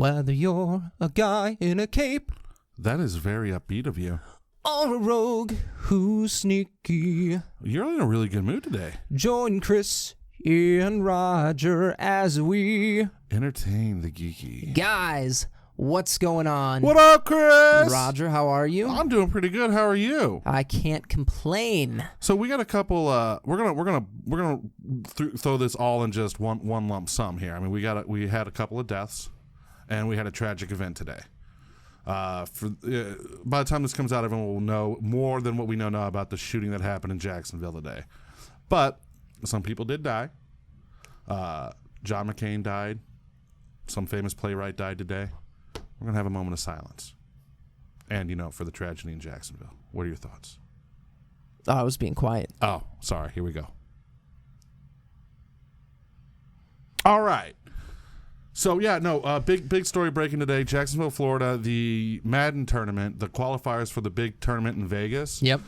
Whether you're a guy in a cape That is very upbeat of you. or a rogue who's sneaky, You're in a really good mood today. join Chris and Roger as we... Entertain the geeky. Guys, what's going on? What up, Chris? Roger, how are you? I'm doing pretty good. How are you? I can't complain. So we got a couple. We're gonna throw this all in just one lump sum here. I mean, we had a couple of deaths, and we had a tragic event today. By the time this comes out, everyone will know more than what we know now about the shooting that happened in Jacksonville today. But some people did die. John McCain died. Some famous playwright died today. We're gonna have a moment of silence. And for the tragedy in Jacksonville. What are your thoughts? Oh, I was being quiet. Oh, sorry. Here we go. All right. So, big story breaking today. Jacksonville, Florida, the Madden tournament, the qualifiers for the big tournament in Vegas. Yep.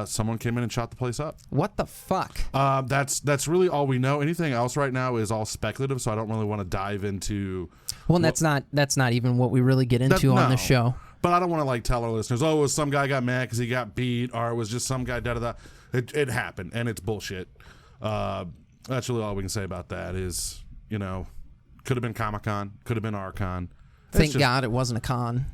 Someone came in and shot the place up. What the fuck? That's really all we know. Anything else right now is all speculative, so I don't really want to dive into... Well, that's not even what we really get into on the show. But I don't want to tell our listeners, oh, it was some guy got mad because he got beat, or it was just some guy da-da-da. It happened, and it's bullshit. That's really all we can say about that is, could have been Comic-Con, could have been Archon. Thank God it wasn't a con.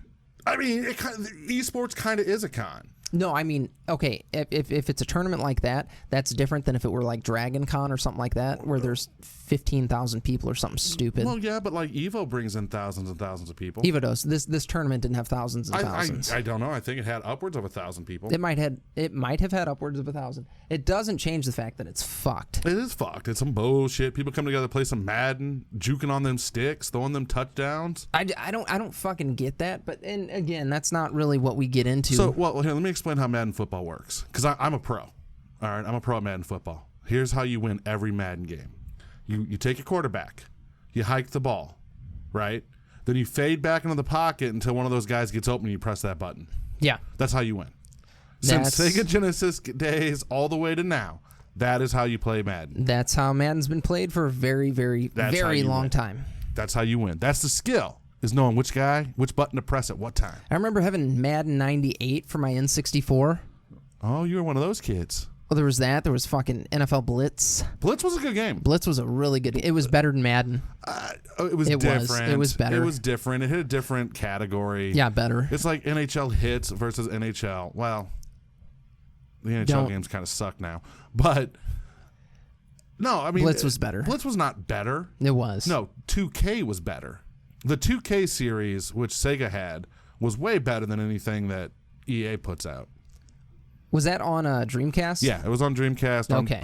I mean, esports kind of is a con. No, I mean, okay, if it's a tournament like that, that's different than if it were like Dragon Con or something like that, where there's 15,000 people or something stupid. Well, yeah, but Evo brings in thousands and thousands of people. Evo does. This tournament didn't have thousands and thousands. I don't know. I think it had upwards of 1,000 people. It might have had upwards of 1,000. It doesn't change the fact that it's fucked. It is fucked. It's some bullshit. People come together, play some Madden, juking on them sticks, throwing them touchdowns. I don't fucking get that. But and again, that's not really what we get into. So, here, let me explain how Madden football works. Because I'm a pro. All right, I'm a pro at Madden football. Here's how you win every Madden game. You take a quarterback, you hike the ball, right? Then you fade back into the pocket until one of those guys gets open and you press that button. Yeah. That's how you win. Since Sega Genesis days all the way to now, that is how you play Madden. That's how Madden's been played for a very, very, very long time. That's how you win. That's the skill, is knowing which button to press at what time. I remember having Madden 98 for my N64. Oh, you were one of those kids. Well, there was that. There was fucking NFL Blitz. Blitz was a good game. Blitz was a really good game. It was better than Madden. It was different. It was better. It was different. It hit a different category. Yeah, better. It's like NHL hits versus NHL. Well, the NHL games kind of suck now. But, no, I mean... Blitz was better. Blitz was not better. It was. No, 2K was better. The 2K series, which Sega had, was way better than anything that EA puts out. Was that on Dreamcast? Yeah, it was on Dreamcast. Okay.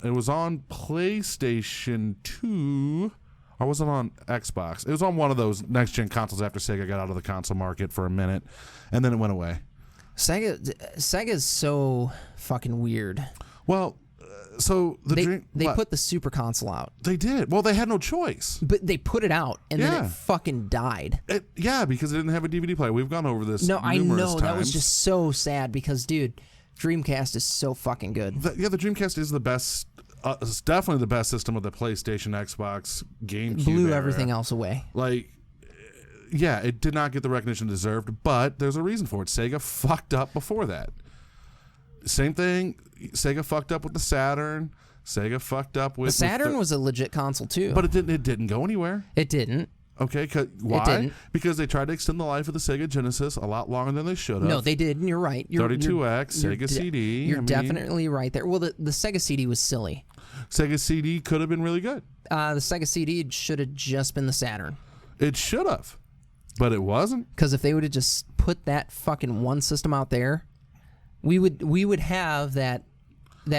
It was on PlayStation 2, or was it on Xbox? It was on one of those next-gen consoles after Sega got out of the console market for a minute, and then it went away. Sega's so fucking weird. Well, so they put the Super Console out. They did. Well, they had no choice. But they put it out, and then it fucking died. Because it didn't have a DVD player. We've gone over this. No, I know times. that was just so sad because, dude, Dreamcast is so fucking good. The Dreamcast is the best. It's definitely the best system of the PlayStation, Xbox, GameCube. Blew era. everything else away. It did not get the recognition it deserved, but there's a reason for it. Sega fucked up before that. Same thing. Sega fucked up with the Saturn. Sega fucked up with... The Saturn was a legit console, too. But it didn't go anywhere. It didn't. Okay, why? It didn't. Because they tried to extend the life of the Sega Genesis a lot longer than they should have. No, they did, and you're right. 32X, Sega CD. You're definitely right there. Well, the Sega CD was silly. Sega CD could have been really good. The Sega CD should have just been the Saturn. It should have, but it wasn't. Because if they would have just put that fucking one system out there, we would have that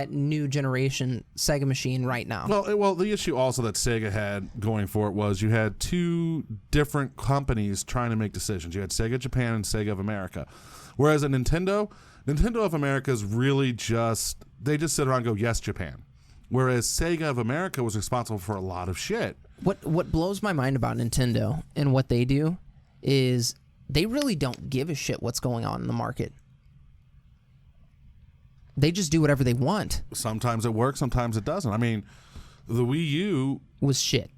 new generation Sega machine right now. Well, the issue also that Sega had going for it was you had two different companies trying to make decisions. You had Sega Japan and Sega of America. Whereas at Nintendo of America is really they just sit around and go, yes, Japan. Whereas Sega of America was responsible for a lot of shit. What blows my mind about Nintendo and what they do is they really don't give a shit what's going on in the market. They just do whatever they want. Sometimes it works, sometimes it doesn't. I mean, the Wii U was shit.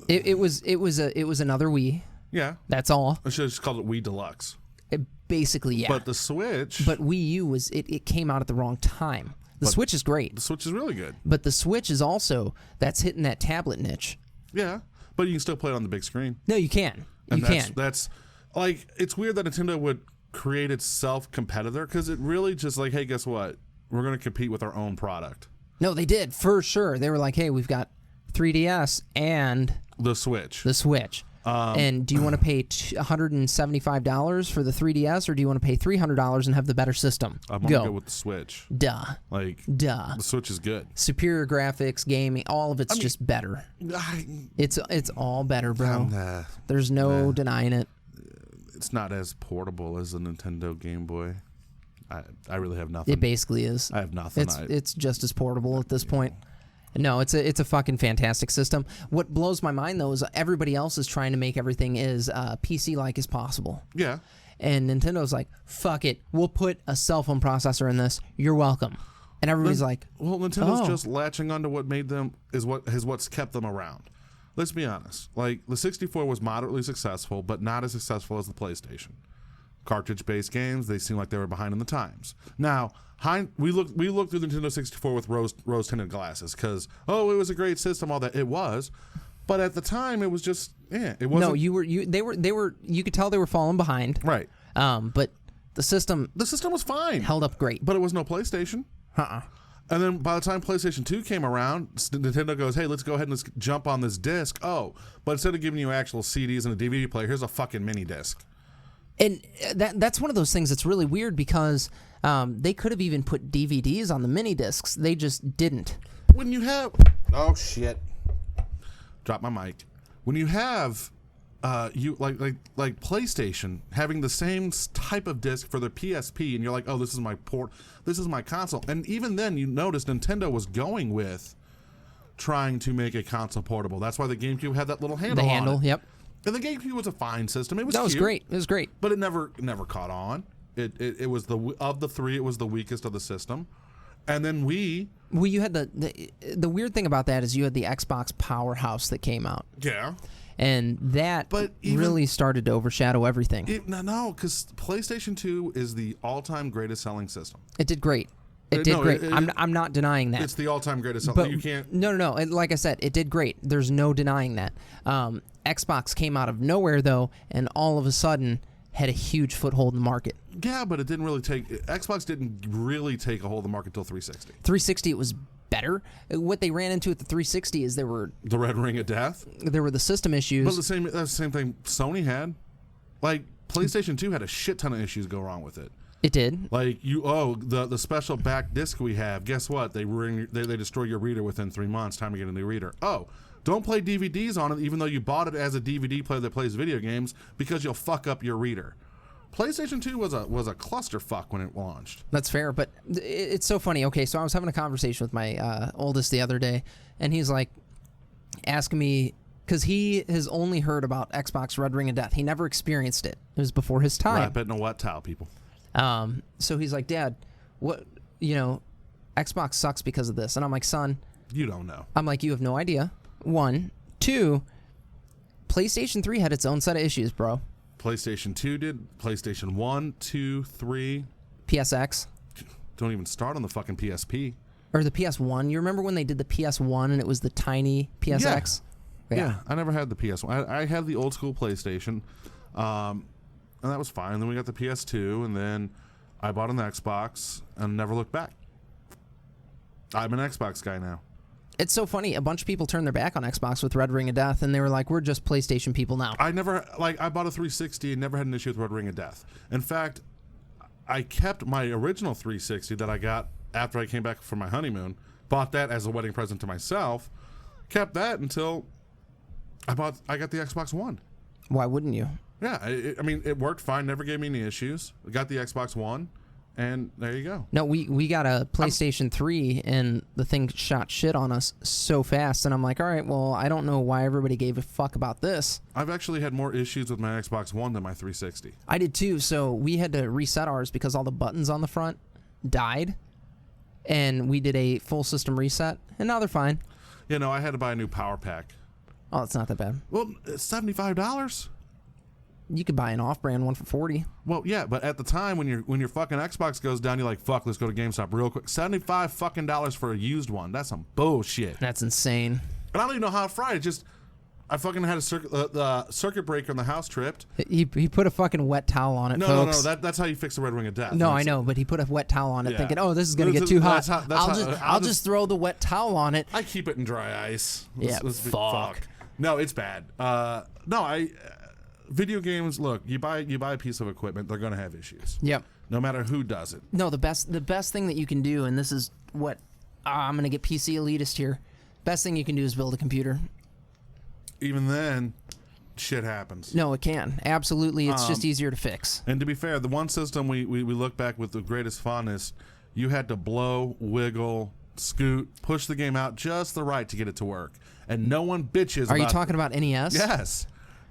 It was another Wii. Yeah. That's all. I should have just called it Wii Deluxe. Basically, yeah. But the Switch... But Wii U was... It came out at the wrong time. The Switch is great. The Switch is really good. But the Switch is also... That's hitting that tablet niche. Yeah. But you can still play it on the big screen. No, you can. And you can. That's... Like, it's weird that Nintendo would create its self-competitor, because it really just like, hey, guess what? We're going to compete with our own product. No, they did, for sure. They were like, hey, we've got 3DS and... The Switch. And do you want to pay $175 for the 3DS, or do you want to pay $300 and have the better system? I'm going to go with the Switch. Duh. The Switch is good. Superior graphics, gaming, all of it's just better. It's all better, bro. There's no denying it. It's not as portable as a Nintendo Game Boy. I really have nothing. It basically is. I have nothing. It's just as portable at this point. No, it's a fucking fantastic system. What blows my mind, though, is everybody else is trying to make everything as PC-like as possible. Yeah. And Nintendo's like, fuck it. We'll put a cell phone processor in this. You're welcome. And everybody's like, well, Nintendo's just latching onto what made them what's kept them around. Let's be honest. Like, the 64 was moderately successful, but not as successful as the PlayStation. Cartridge-based games, they seem like they were behind in the times. Now, we looked through the Nintendo 64 with rose-tinted glasses because, it was a great system, all that. It was. But at the time, it was just, it wasn't. No, they were, you could tell they were falling behind. Right. But the system was fine. Held up great. But it was no PlayStation. And then by the time PlayStation 2 came around, Nintendo goes, hey, let's go ahead and let's jump on this disc. Oh, but instead of giving you actual CDs and a DVD player, here's a fucking mini disc. And that's one of those things that's really weird because they could have even put DVDs on the mini discs. They just didn't. When you have... Oh, shit. Drop my mic. When you have... like PlayStation having the same type of disc for the PSP, and you're like, oh, this is my console. And even then, you notice Nintendo was going with trying to make a console portable. That's why the GameCube had that little handle. The handle, on it. Yep. And the GameCube was a fine system. It was cute. Great. It was great. But it never caught on. It was of the three, it was the weakest of the system. And then Wii. Well, you had the weird thing about that is you had the Xbox Powerhouse that came out. Yeah. And that really started to overshadow everything. Because PlayStation 2 is the all-time greatest selling system. It did great. It did great. I'm not denying that. It's the all-time greatest selling. But you can't. No. Like I said, it did great. There's no denying that. Xbox came out of nowhere though, and all of a sudden had a huge foothold in the market. Yeah, but it didn't really Xbox didn't really take a hold of the market until 360. 360, it was better. What they ran into at the 360 is there were the red ring of death. There were the system issues. But that's the same thing Sony had. Like PlayStation 2 had a shit ton of issues go wrong with it. It did. Like the special back disc we have. Guess what? They destroy your reader within 3 months. Time to get a new reader. Oh, don't play DVDs on it, even though you bought it as a DVD player that plays video games, because you'll fuck up your reader. PlayStation 2 was a clusterfuck when it launched. That's fair, but it's so funny. Okay, so I was having a conversation with my oldest the other day, and he's like asking me, because he has only heard about Xbox Red Ring of Death. He never experienced it. It was before his time. Wrap it in a wet towel, people. So he's like, Dad, Xbox sucks because of this. And I'm like, son. You don't know. I'm like, you have no idea. 1. 2, PlayStation 3 had its own set of issues, bro. PlayStation 2 did. PlayStation 1, 2, 3. PSX. Don't even start on the fucking PSP. Or the PS1. You remember when they did the PS1 and it was the tiny PSX? Yeah. I never had the PS1. I had the old school PlayStation. And that was fine. Then we got the PS2, and then I bought an Xbox and never looked back. I'm an Xbox guy now. It's so funny. A bunch of people turned their back on Xbox with Red Ring of Death, and they were like, we're just PlayStation people now. I bought a 360 and never had an issue with Red Ring of Death. In fact, I kept my original 360 that I got after I came back from my honeymoon, bought that as a wedding present to myself, kept that until I got the Xbox One. Why wouldn't you? Yeah, it worked fine. Never gave me any issues. Got the Xbox One, and there you go. No, we got a PlayStation 3, and the thing shot shit on us so fast, and I'm like, all right, well, I don't know why everybody gave a fuck about this. I've actually had more issues with my Xbox One than my 360. I did too, so we had to reset ours because all the buttons on the front died, and we did a full system reset, and now they're fine. Yeah, no, I had to buy a new power pack. Oh, it's not that bad. Well, it's $75. You could buy an off-brand one for $40. Well, yeah, but at the time when your fucking Xbox goes down, you're like, fuck, let's go to GameStop real quick. $75 fucking for a used one. That's some bullshit. That's insane. And I don't even know how it fried. It just, I fucking had a circuit breaker in the house tripped. He put a fucking wet towel on it, No, folks. no, that's how you fix the red ring of death. No, I know, but he put a wet towel on it, Yeah. thinking, "Oh, this is gonna get too hot. That's I'll just throw the wet towel on it." I keep it in dry ice. Fuck. No, it's bad. Video games. Look, you buy a piece of equipment, they're gonna have issues. Yep. No matter who does it. No, the best thing that you can do, and this is what I'm gonna get PC elitist here. Best thing you can do is build a computer. Even then, shit happens. No, it can. Absolutely, it's just easier to fix. And to be fair, the one system we look back with the greatest fondness, you had to blow, wiggle, scoot, push the game out just the right to get it to work, and no one bitches. Are you talking about NES?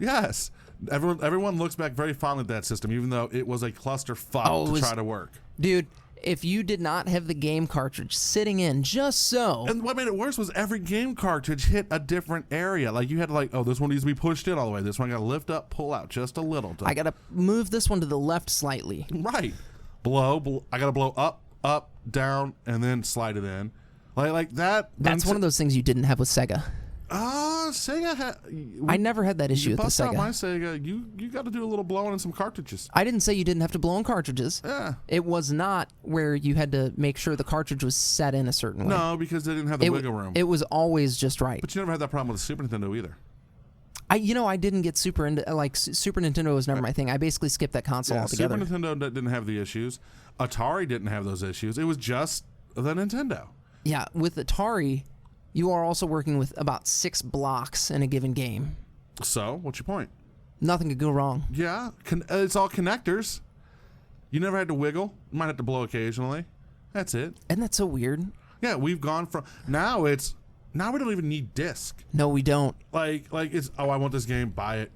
Yes. Everyone looks back very fondly at that system, even though it was a clusterfuck to try to work. Dude, if you did not have the game cartridge sitting in just so... And what made it worse was every game cartridge hit a different area. Like, you had to this one needs to be pushed in all the way. This one got to lift up, pull out just a little. I got to move this one to the left slightly. Right. Blow. I got to blow up, down, and then slide it in. Like that. That's one of those things you didn't have with Sega. Sega I never had that issue with the bust out Sega. my Sega. You got to do a little blowing in some cartridges. I didn't say you didn't have to blow in cartridges. Yeah. It was not where you had to make sure the cartridge was set in a certain way. No, because they didn't have the wiggle room. It was always just right. But you never had that problem with the Super Nintendo either. I didn't get Super Nintendo was never my thing. I basically skipped that console altogether. Super Nintendo didn't have the issues. Atari didn't have those issues. It was just the Nintendo. Yeah, with Atari, you are also working with about 6 blocks in a given game. So, what's your point? Nothing could go wrong. Yeah, it's all connectors. You never had to wiggle. You might have to blow occasionally. That's it. Isn't that so weird? Yeah, we've gone from now we don't even need disc. No, we don't. Like it's I want this game, buy it,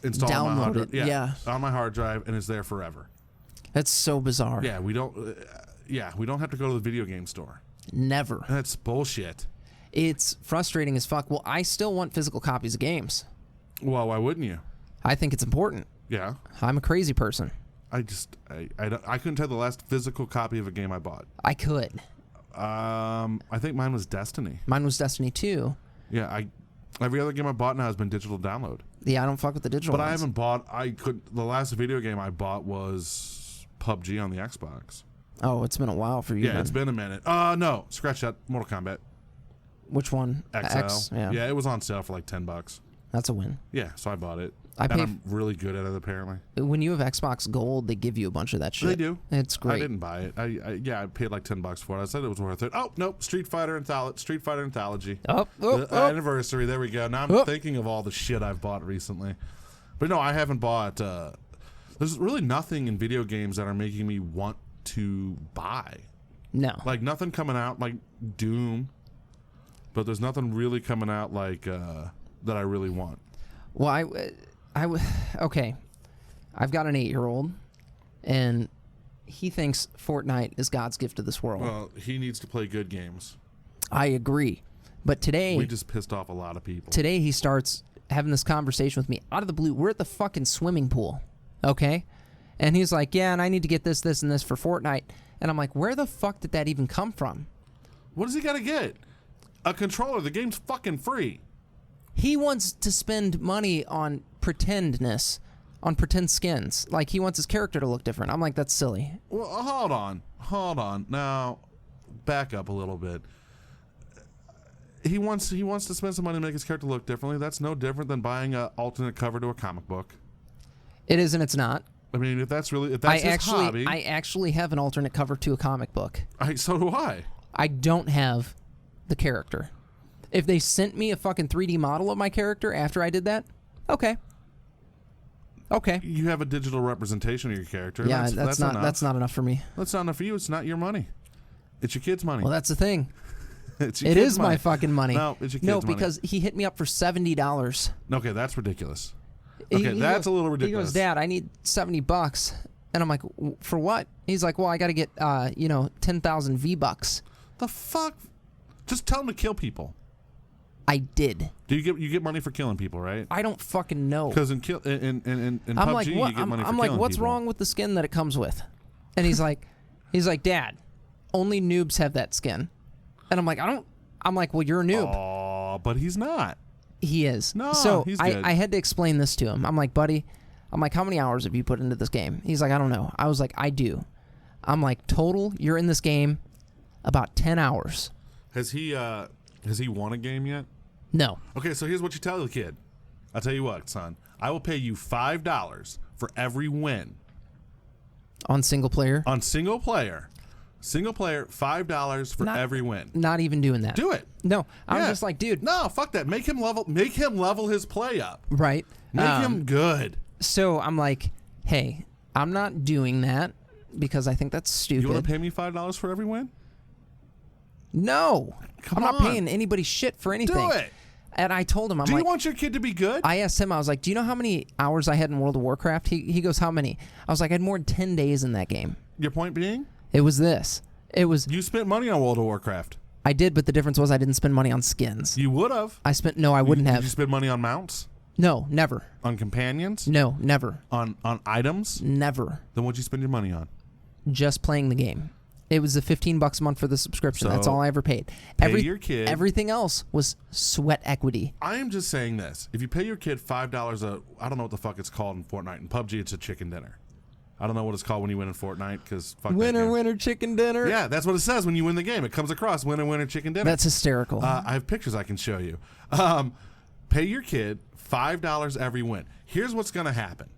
install it on my hard drive. Yeah, on my hard drive, and it's there forever. That's so bizarre. Yeah, we don't have to go to the video game store. Never. That's bullshit. It's frustrating as fuck. Well, I still want physical copies of games. Well, why wouldn't you? I think it's important. Yeah. I'm a crazy person. I couldn't tell the last physical copy of a game I bought. I could. I think mine was Destiny. Mine was Destiny 2. Yeah, every other game I bought now has been digital download. Yeah, I don't fuck with the digital But ones. I haven't bought. The last video game I bought was PUBG on the Xbox. Oh, it's been a while for you. Yeah, then. it's been a minute. No, scratch that. Mortal Kombat. Which one? XL. X? Yeah. It was on sale for like $10. That's a win. Yeah, so I bought it. And I'm really good at it, apparently. When you have Xbox Gold, they give you a bunch of that shit. They do. It's great. I didn't buy it. I paid like $10 for it. I said it was worth it. Oh, nope. Street Fighter Anthology. Anniversary. There we go. Now I'm thinking of all the shit I've bought recently. But no, I haven't bought. There's really nothing in video games that are making me want to buy. No. Like nothing coming out like Doom. But there's nothing really coming out like that I really want. Well, okay. I've got an 8-year-old, and he thinks Fortnite is God's gift to this world. Well, he needs to play good games. I agree. But today... We just pissed off a lot of people. Today he starts having this conversation with me out of the blue. We're at the fucking swimming pool, okay? And he's like, yeah, and I need to get this, this, and this for Fortnite. And I'm like, where the fuck did that even come from? What does he got to get? A controller. The game's fucking free. He wants to spend money on pretendness, on pretend skins. Like, he wants his character to look different. I'm like, that's silly. Well, hold on. Now, back up a little bit. He wants to spend some money to make his character look differently. That's no different than buying an alternate cover to a comic book. It is and it's not. I mean, if that's his hobby. I actually have an alternate cover to a comic book. So do I. I don't have the character. If they sent me a fucking 3D model of my character after I did that, okay. You have a digital representation of your character. Yeah, that's not enough for me. That's not enough for you. It's not your money. It's your kid's money. Well, that's the thing. It is my fucking money. No, it's your kid's money. No, because he hit me up for $70. Okay, that's ridiculous. Okay, that's a little ridiculous. He goes, Dad, I need $70. And I'm like, for what? He's like, well, I got to get 10,000 V-Bucks. The fuck? Just tell him to kill people. I did. Do you get money for killing people, right? I don't fucking know. Because in I'm PUBG, like, you what? get money for I'm like, killing what's people. wrong with the skin that it comes with? And he's like, Dad, only noobs have that skin. And I'm like, I'm like, well, you're a noob. Oh, but he's not. He is. No, so he's good. I had to explain this to him. I'm like, buddy, how many hours have you put into this game? He's like, I don't know. I was like, I do. I'm like, total, you're in this game about 10 hours. Has he won a game yet? No. Okay, so here's what you tell the kid. I'll tell you what, son. I will pay you $5 for every win. On single player? On single player. Single player, $5 for every win. Not even doing that. Do it. No. I'm Yeah. just like, dude. No, fuck that. Make him level his play up. Right. Make him good. So I'm like, hey, I'm not doing that because I think that's stupid. You want to pay me $5 for every win? No. Come I'm not on. paying anybody shit for anything. Do it. And I told him, I'm Do like, you want your kid to be good? I asked him, I was like, do you know how many hours I had in World of Warcraft? He goes, how many? I was like, I had more than 10 days in that game. Your point being? It was this. It was, You spent money on World of Warcraft. I did, but the difference was I didn't spend money on skins. You would have. I wouldn't have. Did you spend money on mounts? No, never. On companions? No, never. On items? Never. Then what'd you spend your money on? Just playing the game. It was the $15 a month for the subscription. That's So, all I ever paid. pay your kid- Everything else was sweat equity. I am just saying this. If you pay your kid $5 I don't know what the fuck it's called in Fortnite. In PUBG, it's a chicken dinner. I don't know what it's called when you win in Fortnite because fuck that game. Winner, chicken dinner. Yeah, that's what it says when you win the game. It comes across winner, chicken dinner. That's hysterical. I have pictures I can show you. Pay your kid $5 every win. Here's what's going to happen.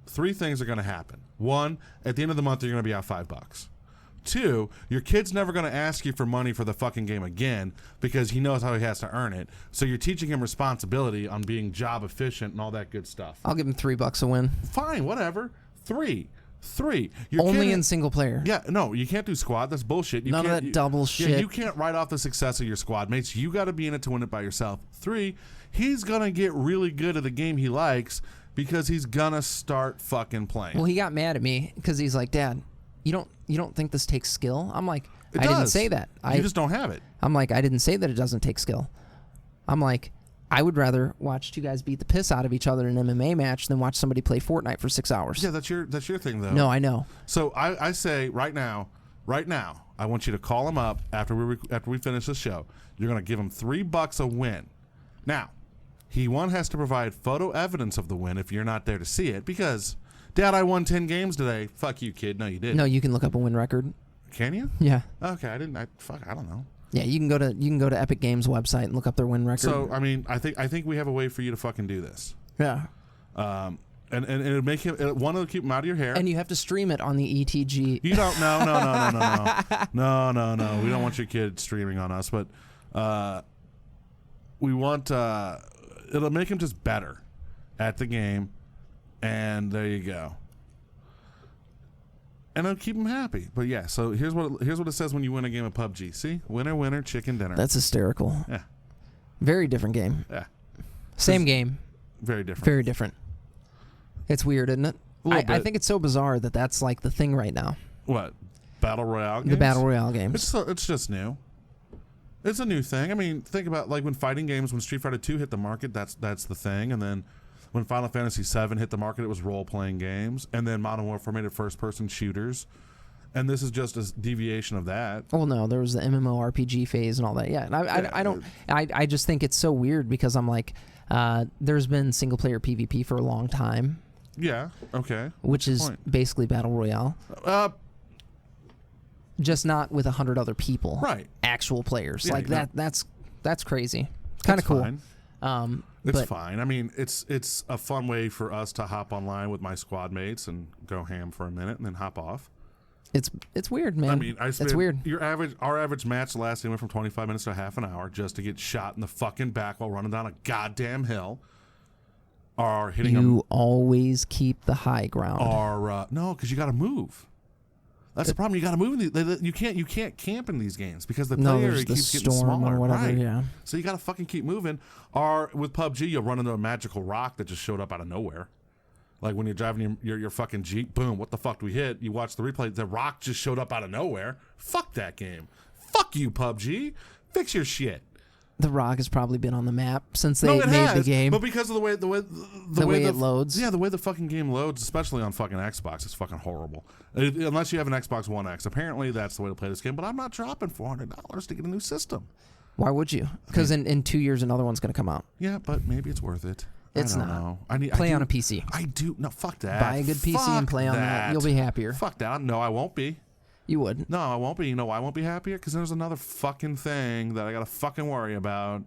3 things are going to happen. 1, at the end of the month, you're going to be out $5. 2, your kid's never going to ask you for money for the fucking game again because he knows how he has to earn it. So you're teaching him responsibility on being job efficient and all that good stuff. I'll give him $3 a win. Fine, whatever. 3. Your Only kid- in single player. Yeah, no, you can't do squad. That's bullshit. You None of can't- that double Yeah, shit. you can't write off the success of your squad mates. You got to be in it to win it by yourself. 3, he's gonna get really good at the game he likes because he's gonna start fucking playing. Well, he got mad at me because he's like, Dad, you don't think this takes skill? I'm like, It I didn't does. say that. You just don't have it. I'm like, I didn't say that it doesn't take skill. I'm like, I would rather watch 2 guys beat the piss out of each other in an MMA match than watch somebody play Fortnite for 6 hours. Yeah, that's your thing though. No, I know. So I say right now, I want you to call him up after we finish the show. You're gonna give him $3 a win. Now, he has to provide photo evidence of the win if you're not there to see it because, Dad, I won 10 games today. Fuck you, kid. No, you didn't. No, you can look up a win record. Can you? Yeah. Okay, I don't know. Yeah, you can go to Epic Games website and look up their win record. So I mean, I think we have a way for you to fucking do this. yeah. And it'll make him one it'll keep him out of your hair. And you have to stream it on the ETG. You don't no. We don't want your kid streaming on us, but we want it'll make him just better at the game, and there you go. And it'll keep him happy. But yeah, so here's what it says when you win a game of PUBG. See? Winner, chicken dinner. That's hysterical. Yeah. Very different game. Yeah. Same game. Very different. Very different. It's weird, isn't it? A little I bit. think it's so bizarre that that's like the thing right now. What? Battle Royale games? The Battle Royale games. It's just new. It's a new thing. I mean, think about like when fighting games, when Street Fighter 2 hit the market, that's the thing. And then when Final Fantasy 7 hit the market, it was role-playing games. And then Modern Warfare made it first-person shooters. And this is just a deviation of that. Well, no, there was the MMORPG phase and all that. Yeah, and I just think it's so weird because I'm like, there's been single-player PvP for a long time. Yeah, okay. Which is basically Battle Royale. Just not with 100 other people. Right. Actual players. Yeah, like that's crazy. Kind of cool. Fine. It's fine. I mean, it's a fun way for us to hop online with my squad mates and go ham for a minute and then hop off. It's weird, man. I mean, it's weird. Our average match last went from 25 minutes to half an hour just to get shot in the fucking back while running down a goddamn hill. Or hitting You always keep the high ground. Or no, because you got to move. That's the problem. You got to move. You can't camp in these games because the player keeps getting smaller. Or whatever, right. Yeah. So you got to fucking keep moving. Or with PUBG, you'll run into a magical rock that just showed up out of nowhere. Like when you're driving your fucking Jeep, boom, what the fuck do we hit? You watch the replay, the rock just showed up out of nowhere. Fuck that game. Fuck you, PUBG. Fix your shit. The Rock has probably been on the map since No, they it made has, the game. but because of the way it loads. Yeah, the way the fucking game loads, especially on fucking Xbox, is fucking horrible. Unless you have an Xbox One X, apparently that's the way to play this game. But I'm not dropping $400 to get a new system. Why would you? Because in 2 years another one's going to come out. Yeah, but maybe it's worth it. It's I don't not. know. Play on a PC. I do. No, fuck that. Buy a good PC and play on that. You'll be happier. Fuck that. No, I won't be. You would. No, I won't be. You know why I won't be happier? Because there's another fucking thing that I got to fucking worry about.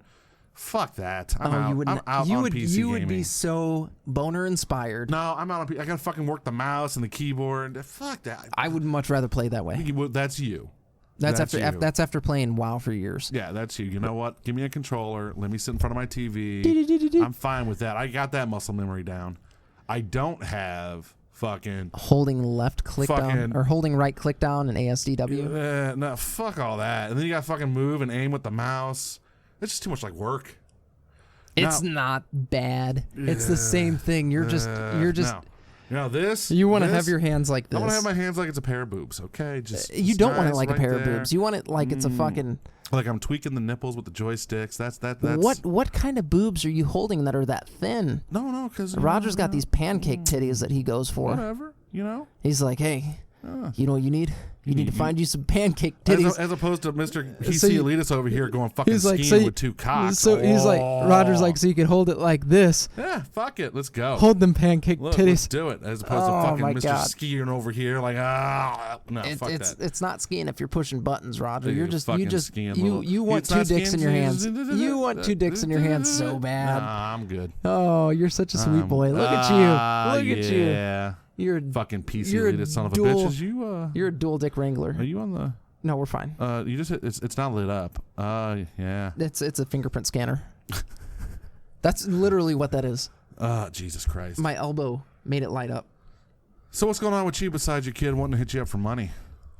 Fuck that. I'm out. You wouldn't. I'm out on PC you would gaming. be so boner inspired. No, I'm out on I got to fucking work the mouse and the keyboard. Fuck that. I would much rather play that way. That's you. That's you. That's after playing WoW for years. Yeah, that's you. You know what? Give me a controller. Let me sit in front of my TV. I'm fine with that. I got that muscle memory down. I don't have fucking holding left click down or holding right click down in ASDW. No, fuck all that. And then you got to fucking move and aim with the mouse. It's just too much like work. It's not bad. It's the same thing. You're just. No. You know this. You want to have your hands like this. I want to have my hands like it's a pair of boobs. Okay, you don't want it like a pair of boobs. You want it like it's a fucking. Like I'm tweaking the nipples with the joysticks. That's what kind of boobs are you holding that are that thin? No, because Roger's got these pancake titties that he goes for. Whatever, you know. He's like, hey, you know what you need? You need to find you some pancake titties. As opposed to Mr. PC Elitist over here going fucking skiing with two cocks. So he's like, Roger's like, so you can hold it like this. Yeah, fuck it. Let's go. Hold them pancake titties. Let's do it. As opposed to fucking Mr. Skiing over here like, no, fuck that. It's not skiing if you're pushing buttons, Roger. You you want two dicks in your hands. You want two dicks in your hands so bad. Nah, I'm good. Oh, you're such a sweet boy. Look at you. Look at you. Yeah. You're a fucking PC elitist son of a bitch. You're a dual dick wrangler. Are you on the? No, we're fine. You just it's not lit up. Yeah. It's a fingerprint scanner. That's literally what that is. Jesus Christ. My elbow made it light up. So what's going on with you besides your kid wanting to hit you up for money?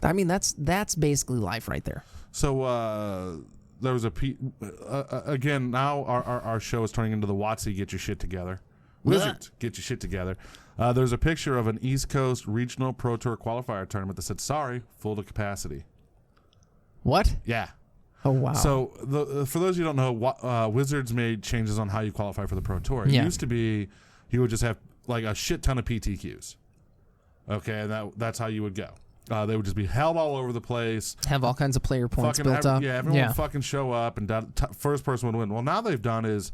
I mean, that's basically life right there. So there was again now our show is turning into the WotC Get Your Shit Together. Wizards, get your shit together. There's a picture of an East Coast Regional Pro Tour qualifier tournament that said, sorry, full to capacity. What? Yeah. Oh, wow. So for those who don't know, Wizards made changes on how you qualify for the Pro Tour. It used to be you would just have like a shit ton of PTQs. Okay, and that's how you would go. They would just be held all over the place. Have all kinds of player points built up. Yeah, everyone would fucking show up and first person would win. Well, now they've done is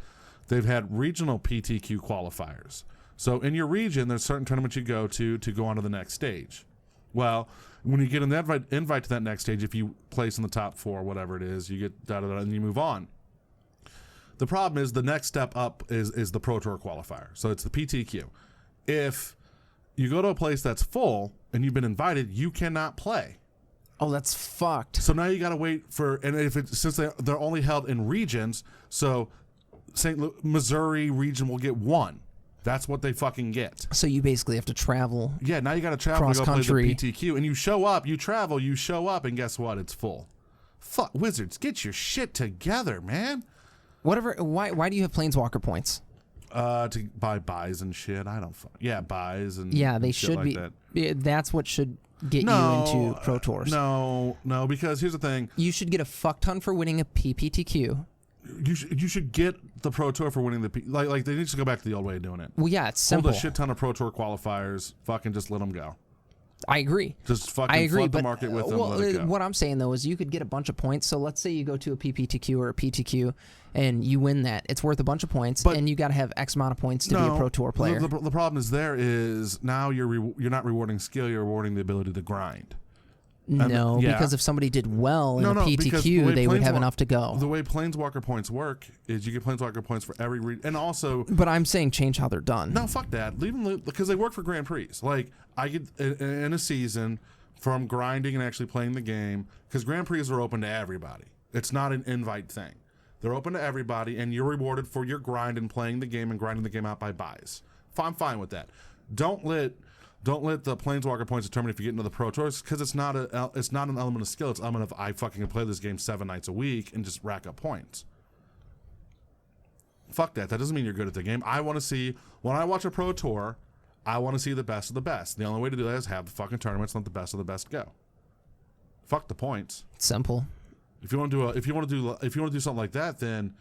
they've had regional PTQ qualifiers. So in your region, there's certain tournaments you go to go on to the next stage. Well, when you get an invite to that next stage, if you place in the top 4, whatever it is, you get da-da-da, and you move on. The problem is the next step up is the Pro Tour qualifier. So it's the PTQ. If you go to a place that's full and you've been invited, you cannot play. Oh, that's fucked. So now you got to wait for, and since they're only held in regions, so Missouri region will get 1. That's what they fucking get. So you basically have to travel. Yeah, now you got to travel to go country. play the PTQ, and you show up, you travel, you show up, and guess what? It's full. Fuck, Wizards, get your shit together, man. Whatever. Why do you have Planeswalker points? To buy buys and shit. I don't. Buys and they should like be. That. Yeah, that's what should get you into Pro Tours. No, because here's the thing. You should get a fuck ton for winning a PPTQ. You should get the Pro Tour for winning the like they need to go back to the old way of doing it. Well, yeah, it's simple. Hold a shit ton of Pro Tour qualifiers. Fucking just let them go. I agree. Just fucking flood the market with them. Let it go. What I'm saying though is you could get a bunch of points. So let's say you go to a PPTQ or a PTQ and you win that. It's worth a bunch of points, and you got to have X amount of points to be a Pro Tour player. The problem is now you're not rewarding skill. You're rewarding the ability to grind. No, because if somebody did well in a PTQ, they would have enough to go. The way Planeswalker points work is you get Planeswalker points for every and also. But I'm saying change how they're done. No, fuck that. Leave them because they work for Grand Prix. Like I get in a season from grinding and actually playing the game because Grand Prix are open to everybody. It's not an invite thing. They're open to everybody, and you're rewarded for your grind and playing the game and grinding the game out by buys. I'm fine with that. Don't let the Planeswalker points determine if you get into the Pro Tours because it's not an element of skill. It's an element of I fucking can play this game 7 nights a week and just rack up points. Fuck that. That doesn't mean you're good at the game. I want to see when I watch a Pro Tour, I want to see the best of the best. The only way to do that is have the fucking tournaments, let the best of the best go. Fuck the points. Simple. If you want to do something like that, then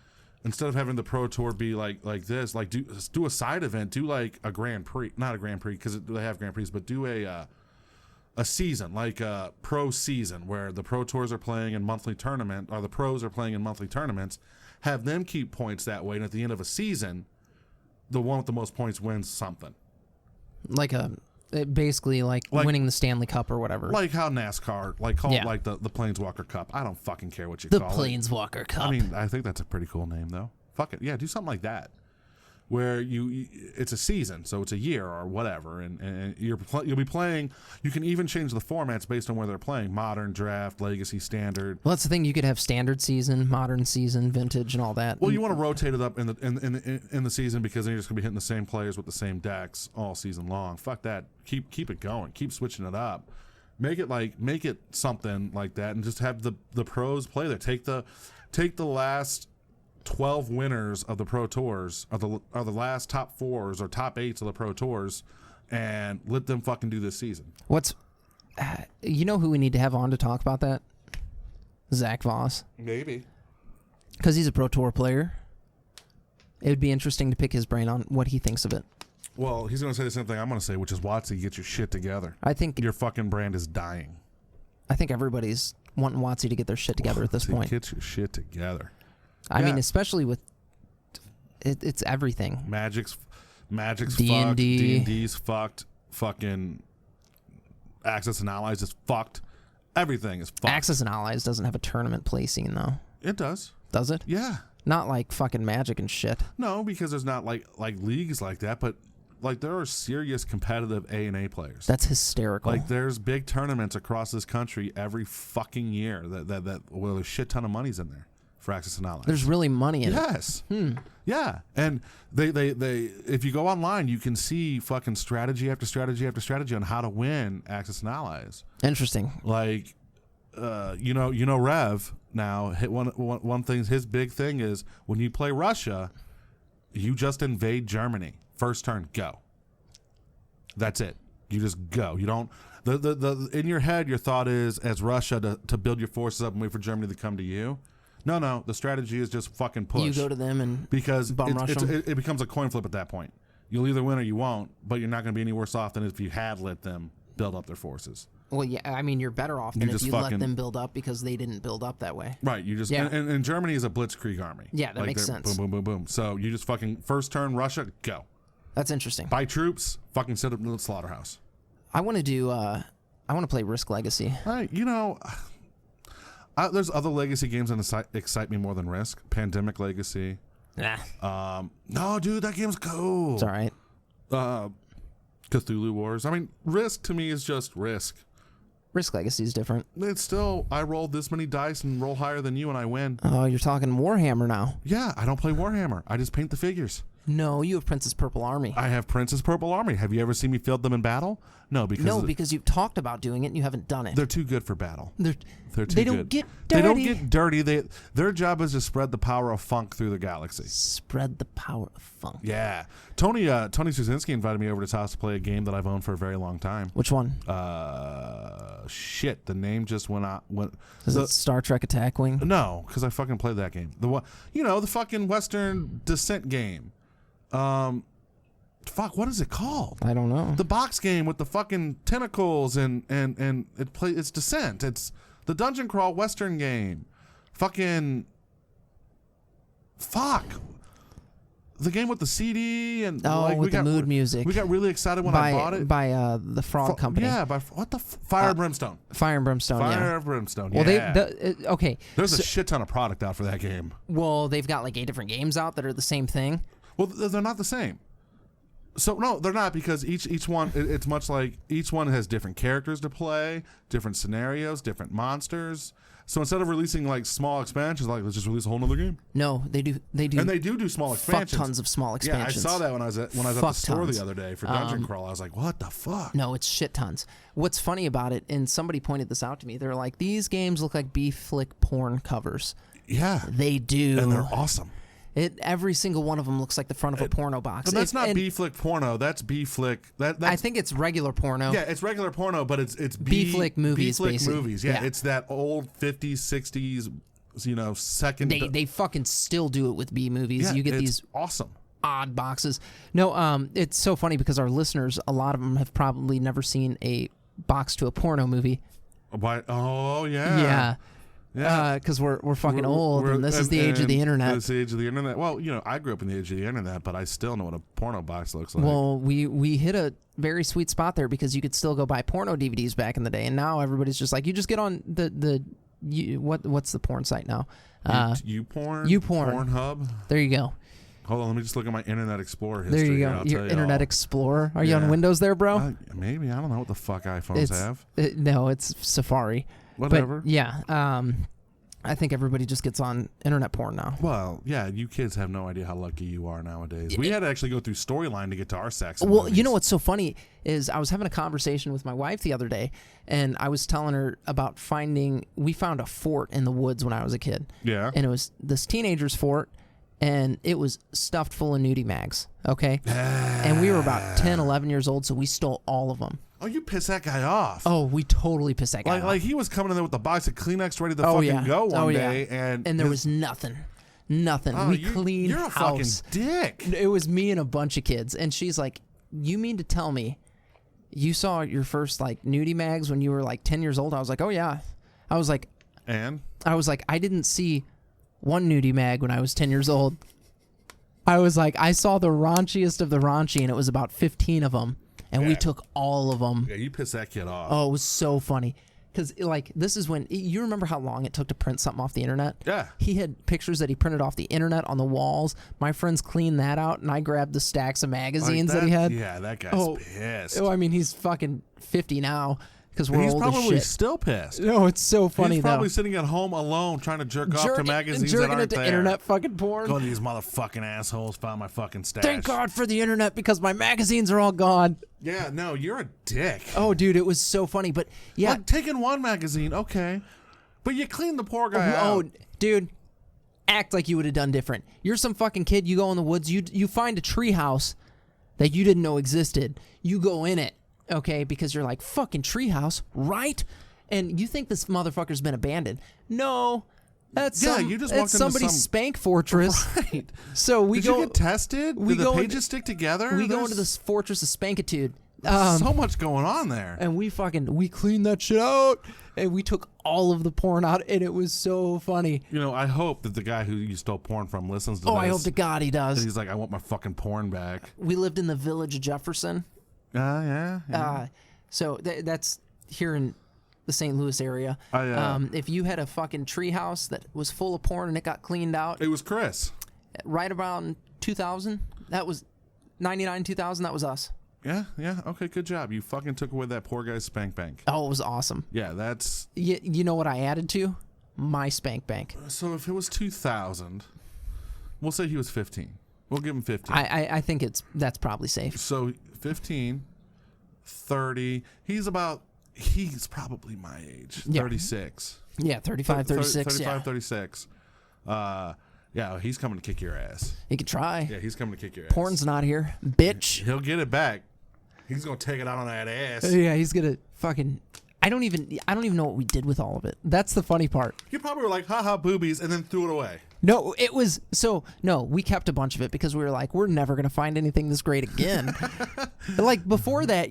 instead of having the Pro Tour be like this, like do a side event, do like a Grand Prix, not a Grand Prix because they have Grand Prix, but do a season, like a pro season where the Pro Tours are playing in monthly tournament, or the pros are playing in monthly tournaments. Have them keep points that way, and at the end of a season, the one with the most points wins something. Basically like winning the Stanley Cup or whatever. Like how NASCAR, call it like the Planeswalker Cup. I don't fucking care what you call it. The Planeswalker Cup. I mean, I think that's a pretty cool name, though. Fuck it. Yeah, do something like that. Where it's a season, so it's a year or whatever, and you'll be playing. You can even change the formats based on where they're playing: modern, draft, legacy, standard. Well, that's the thing. You could have standard season, modern season, vintage, and all that. Well, you want to rotate it up in the season because then you're just gonna be hitting the same players with the same decks all season long. Fuck that. Keep it going. Keep switching it up. Make it something like that, and just have the pros play there. Take the last 12 winners of the Pro Tours, are the last top 4s or top 8s of the Pro Tours, and let them fucking do this season. You know who we need to have on to talk about that? Zach Voss. Maybe. Because he's a Pro Tour player. It would be interesting to pick his brain on what he thinks of it. Well, he's going to say the same thing I'm going to say, which is, Watsy, get your shit together. I think your fucking brand is dying. I think everybody's wanting Watsy to get their shit together at this point. Get your shit together. I mean, especially with it's everything. Magic's fucked. D&D. D&D's fucked. Fucking Access and Allies is fucked. Everything is fucked. Access and Allies doesn't have a tournament play scene, though. It does. Does it? Yeah. Not like fucking Magic and shit. No, because there's not like leagues like that, but like there are serious competitive A&A players. That's hysterical. Like there's big tournaments across this country every fucking year that well, there's a shit ton of money's in there. For Access and Allies. There's really money in it. Yes. Yeah. And they if you go online, you can see fucking strategy after strategy after strategy on how to win Access and Allies. Interesting. Like Rev now hit one thing. His big thing is when you play Russia, you just invade Germany. First turn, go. That's it. You just go. You don't the in your head your thought is as Russia to build your forces up and wait for Germany to come to you. No. The strategy is just fucking push. You go to them and because bum rush them. It becomes a coin flip at that point. You'll either win or you won't, but you're not going to be any worse off than if you had let them build up their forces. Well, yeah, I mean, you're better off than if you let them build up because they didn't build up that way. Right. You just and Germany is a blitzkrieg army. Yeah, that makes sense. Boom, boom, boom, boom. So you just fucking first turn Russia, go. That's interesting. Buy troops, fucking set up the slaughterhouse. I want to play Risk Legacy. Right. There's other legacy games that excite me more than Risk. Pandemic Legacy. Nah. No, dude, that game's cool. It's all right. Cthulhu Wars. I mean, Risk to me is just Risk. Risk Legacy is different. It's still, I rolled this many dice and roll higher than you and I win. Oh, you're talking Warhammer now. Yeah, I don't play Warhammer. I just paint the figures. No, you have Princess Purple Army. I have Princess Purple Army. Have you ever seen me field them in battle? No, because you've talked about doing it and you haven't done it. They're too good for battle. They're too they don't good. Get dirty. They don't get dirty. Their job is to spread the power of funk through the galaxy. Spread the power of funk. Yeah. Tony Suzinski invited me over to his house to play a game that I've owned for a very long time. Which one? Shit. The name just went out. Is it Star Trek Attack Wing? No, because I fucking played that game. The one, the fucking Western Descent game. Fuck, what is it called? I don't know. The box game with the fucking tentacles and it's Descent. It's the dungeon crawl Western game. Fucking fuck. The game with the CD and with the mood music. We got really excited when I bought it by the Frog Company. Yeah, by what the Fire and Brimstone. Fire and Brimstone. Fire and Brimstone. Well, yeah. Okay. There's a shit ton of product out for that game. Well, they've got like 8 different games out that are the same thing. Well, they're not the same. So no, they're not because each one it's much like each one has different characters to play, different scenarios, different monsters. So instead of releasing like small expansions, like let's just release a whole nother game. No, they do, and they do small expansions. Fuck tons of small expansions. Yeah, I saw that when I was at the store the other day for Dungeon Crawl. I was like, what the fuck? No, it's shit tons. What's funny about it, and somebody pointed this out to me, they're like, these games look like B-flick porn covers. Yeah, they do, and they're awesome. Every single one of them looks like the front of a porno box. But that's not B-flick porno. That's B-flick. I think it's regular porno. Yeah, it's regular porno, but it's B-flick movies. B-flick basically. movies. Yeah, it's that old 50s, 60s second. They fucking still do it with B movies. Yeah, You get it's these awesome. odd boxes. No, it's so funny because our listeners, a lot of them have probably never seen a box to a porno movie. Why? Oh yeah. Yeah. Because we're fucking old, and this is the age of the internet. It's the age of the internet. Well, I grew up in the age of the internet, but I still know what a porno box looks like. Well, we hit a very sweet spot there because you could still go buy porno DVDs back in the day, and now everybody's just like, you just get on what's the porn site now? YouPorn. Pornhub. There you go. Hold on, let me just look at my Internet Explorer history. There you go. Your Internet Explorer. Are you on Windows there, bro? Maybe. I don't know what the fuck iPhones have. No, it's Safari. Whatever. But yeah. I think everybody just gets on internet porn now. Well, yeah, you kids have no idea how lucky you are nowadays. We had to actually go through Storyline to get to our sex. Well, movies. you know what's so funny is I was having a conversation with my wife the other day, and I was telling her about we found a fort in the woods when I was a kid. Yeah. And it was this teenager's fort, and it was stuffed full of nudie mags, okay? And we were about 10, 11 years old, so we stole all of them. Oh, you pissed that guy off. Oh, we totally pissed that guy off. Like he was coming in there with the box of Kleenex ready to fucking go one day. And there was nothing. Oh, we cleaned You're a house. fucking dick. It was me and a bunch of kids. And she's like, you mean to tell me you saw your first like nudie mags when you were like 10 years old? I was like, oh yeah. I was like, I didn't see one nudie mag when I was 10 years old. I was like, I saw the raunchiest of the raunchy, and it was about 15 of them. And we took all of them. Yeah, you pissed that kid off. Oh, it was so funny. Because, this is when... You remember how long it took to print something off the internet? Yeah. He had pictures that he printed off the internet on the walls. My friends cleaned that out, and I grabbed the stacks of magazines that he had. Yeah, that guy's pissed. Oh, I mean, he's fucking 50 now. Because we're old as shit. He's probably still pissed. No, it's so funny, He's probably sitting at home alone trying to jerk off to magazines that aren't there. Internet fucking porn. Go to these motherfucking assholes, found my fucking stash. Thank God for the internet because my magazines are all gone. Yeah, no, you're a dick. Oh, dude, it was so funny. But, yeah. Like, taking one magazine, okay. But you cleaned the poor guy out. Oh, dude, act like you would have done different. You're some fucking kid. You go in the woods. You find a tree house that you didn't know existed. You go in it. Okay, because you're like, fucking treehouse, right? And you think this motherfucker's been abandoned. No. That's you just walked into somebody's spank fortress. Right. So we Did you get tested? Did the pages stick together? We go into this Fortress of Spankatude. So much going on there. And we cleaned that shit out. And we took all of the porn out, and it was so funny. I hope that the guy who you stole porn from listens to this. Oh, I hope to God he does. And he's like, I want my fucking porn back. We lived in the village of Jefferson. Yeah. So that's here in the St. Louis area. If you had a fucking treehouse that was full of porn and it got cleaned out. It was Chris. Right around 2000. That was 99, 2000. That was us. Yeah. Okay, good job. You fucking took away that poor guy's spank bank. Oh, it was awesome. Yeah, that's... You know what I added to? My spank bank. So if it was 2000, we'll say he was 15. We'll give him 15. I think that's probably safe. So 15, 30. He's probably my age. 36. Yeah, 35, 36. 35, 36. Yeah, he's coming to kick your ass. He could try. Yeah, he's coming to kick your ass. Porn's not here, bitch. He'll get it back. He's gonna take it out on that ass. Yeah, he's gonna fucking... I don't even know what we did with all of it. That's the funny part. You probably were like, haha, boobies, and then threw it away. No, we kept a bunch of it because we were like, we're never going to find anything this great again. Like, before that,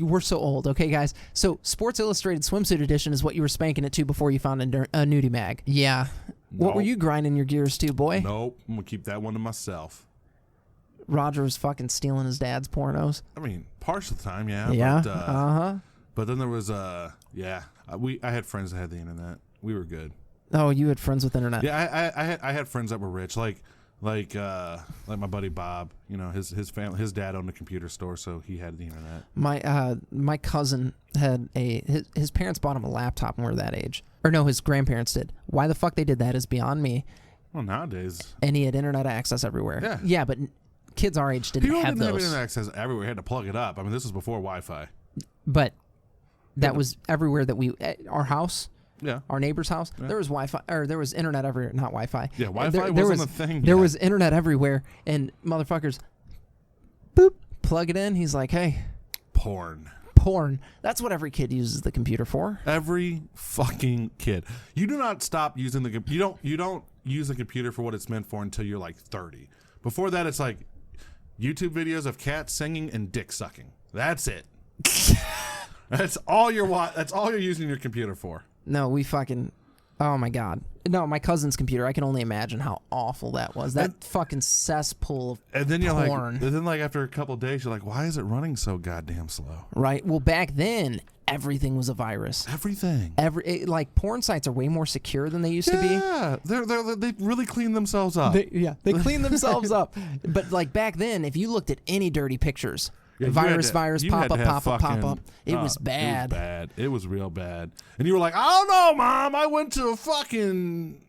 we're so old, okay, guys? So, Sports Illustrated Swimsuit Edition is what you were spanking it to before you found a nudie mag. Yeah. Nope. What were you grinding your gears to, boy? Nope. I'm going to keep that one to myself. Roger was fucking stealing his dad's pornos. I mean, partial time, yeah. Yeah, But then there was, I had friends that had the internet. We were good. Oh, you had friends with internet. Yeah, I had friends that were rich, like my buddy Bob. His family, his dad owned a computer store, so he had the internet. My cousin had his parents bought him a laptop when we were that age, or no, his grandparents did. Why the fuck they did that is beyond me. Well, nowadays, and he had internet access everywhere. Yeah, but kids our age didn't have those. Have internet access everywhere. He had to plug it up. I mean, this was before Wi-Fi. But that was everywhere our house. Yeah. Our neighbor's house. Yeah. There was Wi-Fi, or there was internet everywhere. Not Wi-Fi. Yeah, Wi-Fi wasn't a thing. There was internet everywhere, and motherfuckers, boop, plug it in. He's like, hey, porn. porn. That's what every kid uses the computer for. Every fucking kid. You do not stop using the you don't use the computer for what it's meant for until you're like 30. Before that, it's like YouTube videos of cats singing and dick sucking. That's it. That's all you're using your computer for. No, we fucking... Oh, my God. No, my cousin's computer, I can only imagine how awful that was. That fucking cesspool of and then you're porn. Like, and then like after a couple of days, you're like, why is it running so goddamn slow? Right. Well, back then, everything was a virus. Everything. Like, porn sites are way more secure than they used to be. Yeah, they really clean themselves up. They clean themselves up. But, like, back then, if you looked at any dirty pictures... Yeah, virus, pop up. It was bad. It was bad. It was real bad. And you were like, I don't know, Mom. I went to a fucking...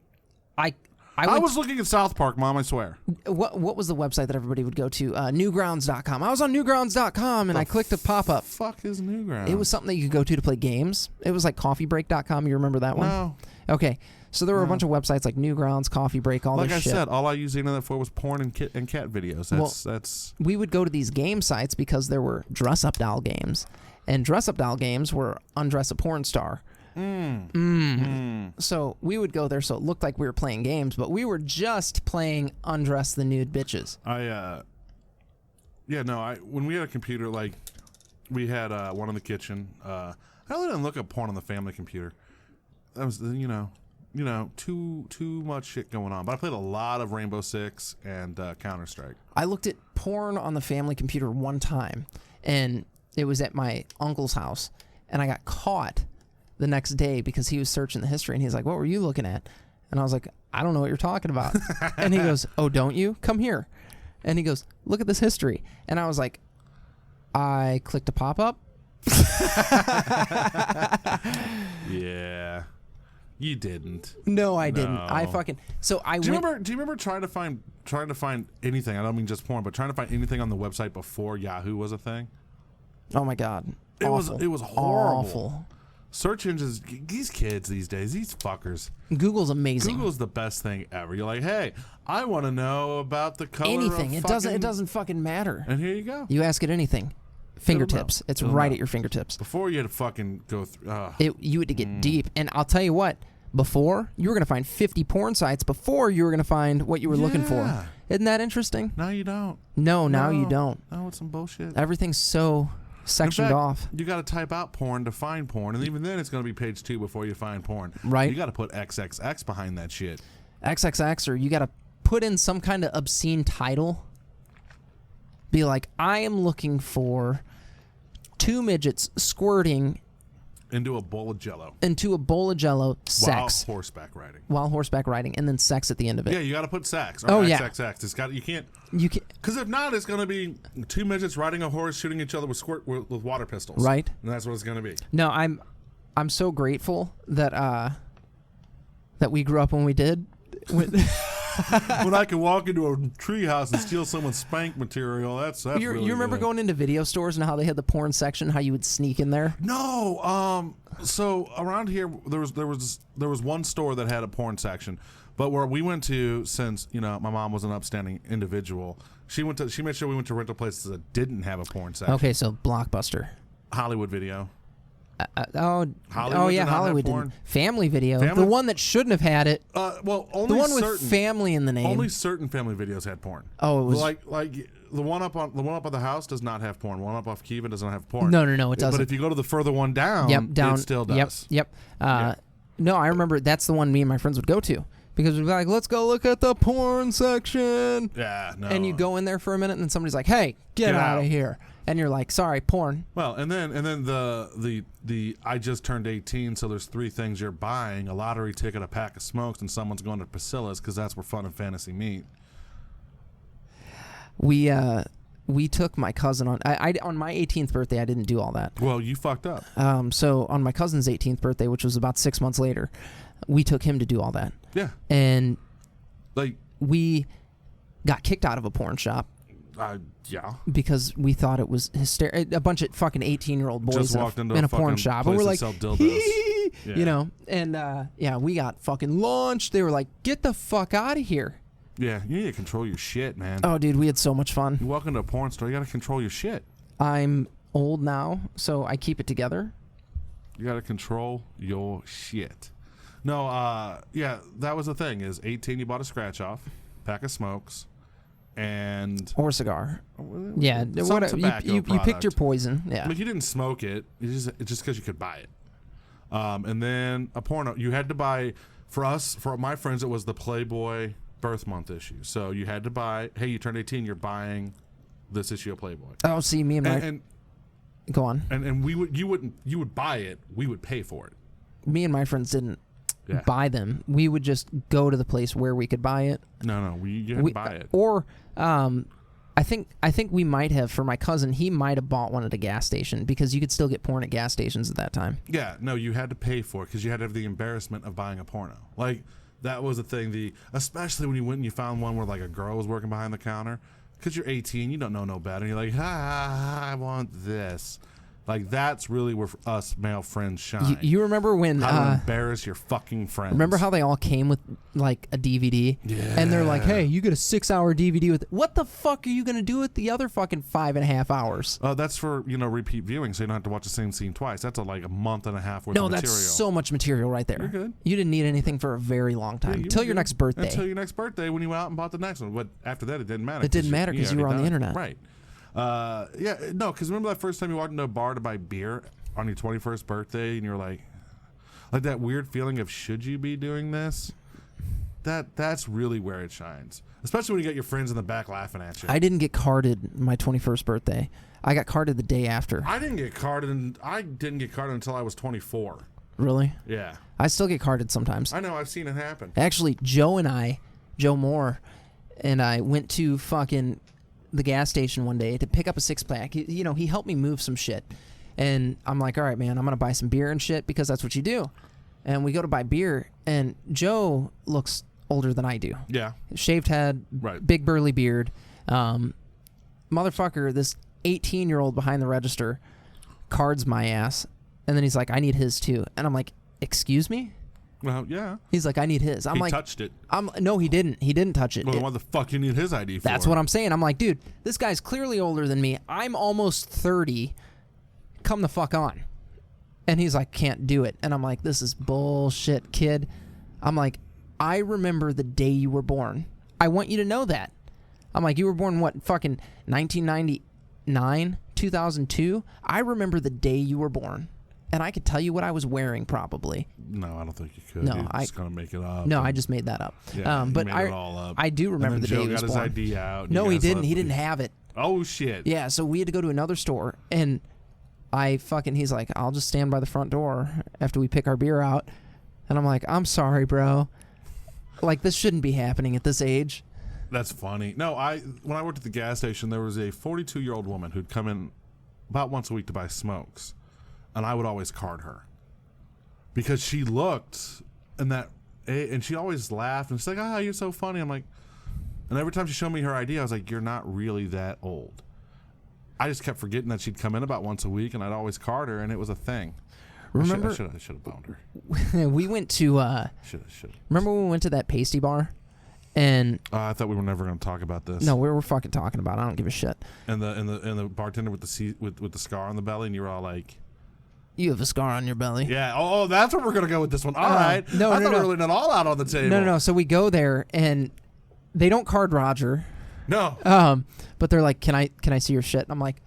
I was looking at South Park, Mom, I swear. What was the website that everybody would go to? Newgrounds.com. I was on Newgrounds.com, and I clicked a pop-up. Fuck is Newgrounds? It was something that you could go to play games. It was like coffeebreak.com. You remember that one? No. Okay. So there were a bunch of websites like Newgrounds, Coffee Break, all this shit. Like I said, all I used the internet for was porn and cat videos. That's. We would go to these game sites because there were dress-up doll games. And dress-up doll games were undress a porn star. So we would go there so it looked like we were playing games, but we were just playing undress the nude bitches. When we had a computer, like, we had one in the kitchen. I really didn't look at porn on the family computer. That was, too much shit going on. But I played a lot of Rainbow Six and Counter-Strike. I looked at porn on the family computer one time, and it was at my uncle's house, and I got caught the next day because he was searching the history, and he's like, what were you looking at? And I was like, I don't know what you're talking about. And he goes, oh, don't you? Come here. And he goes, look at this history. And I was like, I clicked a pop-up. Yeah. You didn't. No, I didn't. I fucking... So I Do you remember trying to find anything? I don't mean just porn, but trying to find anything on the website before Yahoo was a thing? Oh my God. It was horrible. Awful. Search engines, these kids these days, these fuckers. Google's amazing. Google's the best thing ever. You're like, hey, I want to know about the color anything. of It doesn't fucking matter. And here you go. You ask it anything. Fingertips. It's right at your fingertips. Before you had to fucking go through. You had to get deep. And I'll tell you what, before, you were going to find 50 porn sites before you were going to find what you were looking for. Isn't that interesting? Now you don't. No, now you don't. No, it's some bullshit. Everything's so sectioned off. You got to type out porn to find porn, and even then it's going to be page 2 before you find porn. Right. You got to put XXX behind that shit. XXX, or you got to put in some kind of obscene title. Be like, I am looking for 2 midgets squirting into a bowl of Jello. Sex. While horseback riding. And then sex at the end of it. Yeah, you got to put sex. Or XXX. It's got. You can't. Because if not, it's going to be 2 midgets riding a horse, shooting each other with water pistols. Right. And that's what it's going to be. No, I'm so grateful that we grew up when we did. When I can walk into a treehouse and steal someone's spank material, that's you remember going into video stores and how they had the porn section, how you would sneak in there? No, so around here there was one store that had a porn section, but where we went to, since my mom was an upstanding individual, she made sure we went to rental places that didn't have a porn section. Okay, so Blockbuster, Hollywood Video. Hollywood didn't. Family Video, the one that shouldn't have had it. Only the one with family in the name. Only certain family videos had porn. Oh, it was like the one up on the house does not have porn. One up off Kiva doesn't have porn. No, it doesn't. But if you go to the further one down, it still does. Yep. No, I remember that's the one me and my friends would go to. Because we'd be like, let's go look at the porn section. Yeah, no. And you go in there for a minute, and then somebody's like, hey, get out of here. And you're like, sorry, porn. Well, and then the I just turned 18, so there's 3 things you're buying: a lottery ticket, a pack of smokes, and someone's going to Priscilla's because that's where fun and fantasy meet. We took my cousin on. On my 18th birthday, I didn't do all that. Well, you fucked up. So on my cousin's 18th birthday, which was about 6 months later, we took him to do all that. Yeah. And like we got kicked out of a porn shop. Yeah. Because we thought it was hysterical. A bunch of fucking 18-year-old boys just walked into in a porn shop, and we're like, yeah. And we got fucking launched. They were like, get the fuck out of here. Yeah, you need to control your shit, man. Oh, dude, we had so much fun. You walk into a porn store, you got to control your shit. I'm old now, so I keep it together. You gotta control your shit. No, yeah, that was the thing. Is 18, you bought a scratch off, pack of smokes, and Or cigar. Yeah, some what, tobacco you picked your product. poison. Yeah. But you didn't smoke it. It's just because you could buy it. And then a porno. You had to buy, for my friends, it was the Playboy birth month issue. So you had to buy, hey, you turned 18, you're buying this issue of Playboy. Oh, see, me and my... And Go on. we would, you would buy it. We would pay for it. Me and my friends didn't Yeah. buy them. We would just go to the place where we could buy it. No, you had to buy it. Or, I think we might have, for my cousin, he might have bought one at a gas station because you could still get porn at gas stations at that time. Yeah, no, you had to pay for it because you had to have the embarrassment of buying a porno. Like, that was the thing. Especially when you went and you found one where, like, a girl was working behind the counter. Because you're 18, you don't know no better. And you're like, I want this. Like, that's really where us male friends shine. You remember when... How to embarrass your fucking friends. Remember how they all came with, like, a DVD? Yeah. And they're like, hey, you get a 6-hour DVD with... What the fuck are you going to do with the other fucking 5.5 hours? That's for, repeat viewing, so you don't have to watch the same scene twice. That's like a month and a half worth of No, material. that's so much material right there. You're good. You didn't need anything for a very long time. Yeah, Until your next birthday. Until your next birthday when you went out and bought the next one. But after that, it didn't matter. It didn't matter because you were on the internet. Right. Yeah, no, because remember that first time you walked into a bar to buy beer on your 21st birthday and you're like that weird feeling of should you be doing this? That's really where it shines. Especially when you get your friends in the back laughing at you. I didn't get carded my 21st birthday. I got carded the day after. I didn't get carded until I was 24. Really? Yeah. I still get carded sometimes. I know, I've seen it happen. Actually, Joe Moore, and I went to fucking the gas station one day to pick up a 6-pack. He helped me move some shit. And I'm like, all right, man, I'm going to buy some beer and shit because that's what you do. And we go to buy beer, and Joe looks older than I do. Yeah. Shaved head, Right. big burly beard. Motherfucker, this 18-year-old behind the register cards my ass. And then he's like, I need his too. And I'm like, excuse me? Well, yeah. He's like, I need his. I'm He like, touched it. No, he didn't. He didn't touch it. Well, what the fuck you need his ID for? That's what I'm saying. I'm like, dude, this guy's clearly older than me. I'm almost 30. Come the fuck on. And he's like, can't do it. And I'm like, this is bullshit, kid. I'm like, I remember the day you were born. I want you to know that. I'm like, you were born, what, fucking 1999, 2002? I remember the day you were born. And I could tell you what I was wearing, probably. No, I don't think you could. No, You're just gonna make it up. No, I just made that up. Yeah, but you made it all up. I do remember and the then day Joe he was got his born. ID out. No, he didn't. He didn't have it. Oh shit. Yeah, so we had to go to another store, and he's like, I'll just stand by the front door after we pick our beer out. And I'm like, I'm sorry, bro. Like, this shouldn't be happening at this age. That's funny. No, when I worked at the gas station, there was a 42-year-old woman who'd come in about once a week to buy smokes, and I would always card her because she looked and she always laughed and she's like, "Ah, you're so funny." I'm like, and every time she showed me her ID, I was like, "You're not really that old." I just kept forgetting that she'd come in about once a week, and I'd always card her, and it was a thing. Remember, I should have boned her. we went to. Should. Remember when we went to that pasty bar, and I thought we were never going to talk about this. no, we're fucking talking about it. I don't give a shit. And the bartender with the scar on the belly, and you were all like, You have a scar on your belly. "Yeah, oh, that's where we're going to go with this one." All right. No, I no, thought no. we were leaving it all out on the table. No. So we go there, and they don't card Roger. No. But they're like, "Can I see your shit?" And I'm like,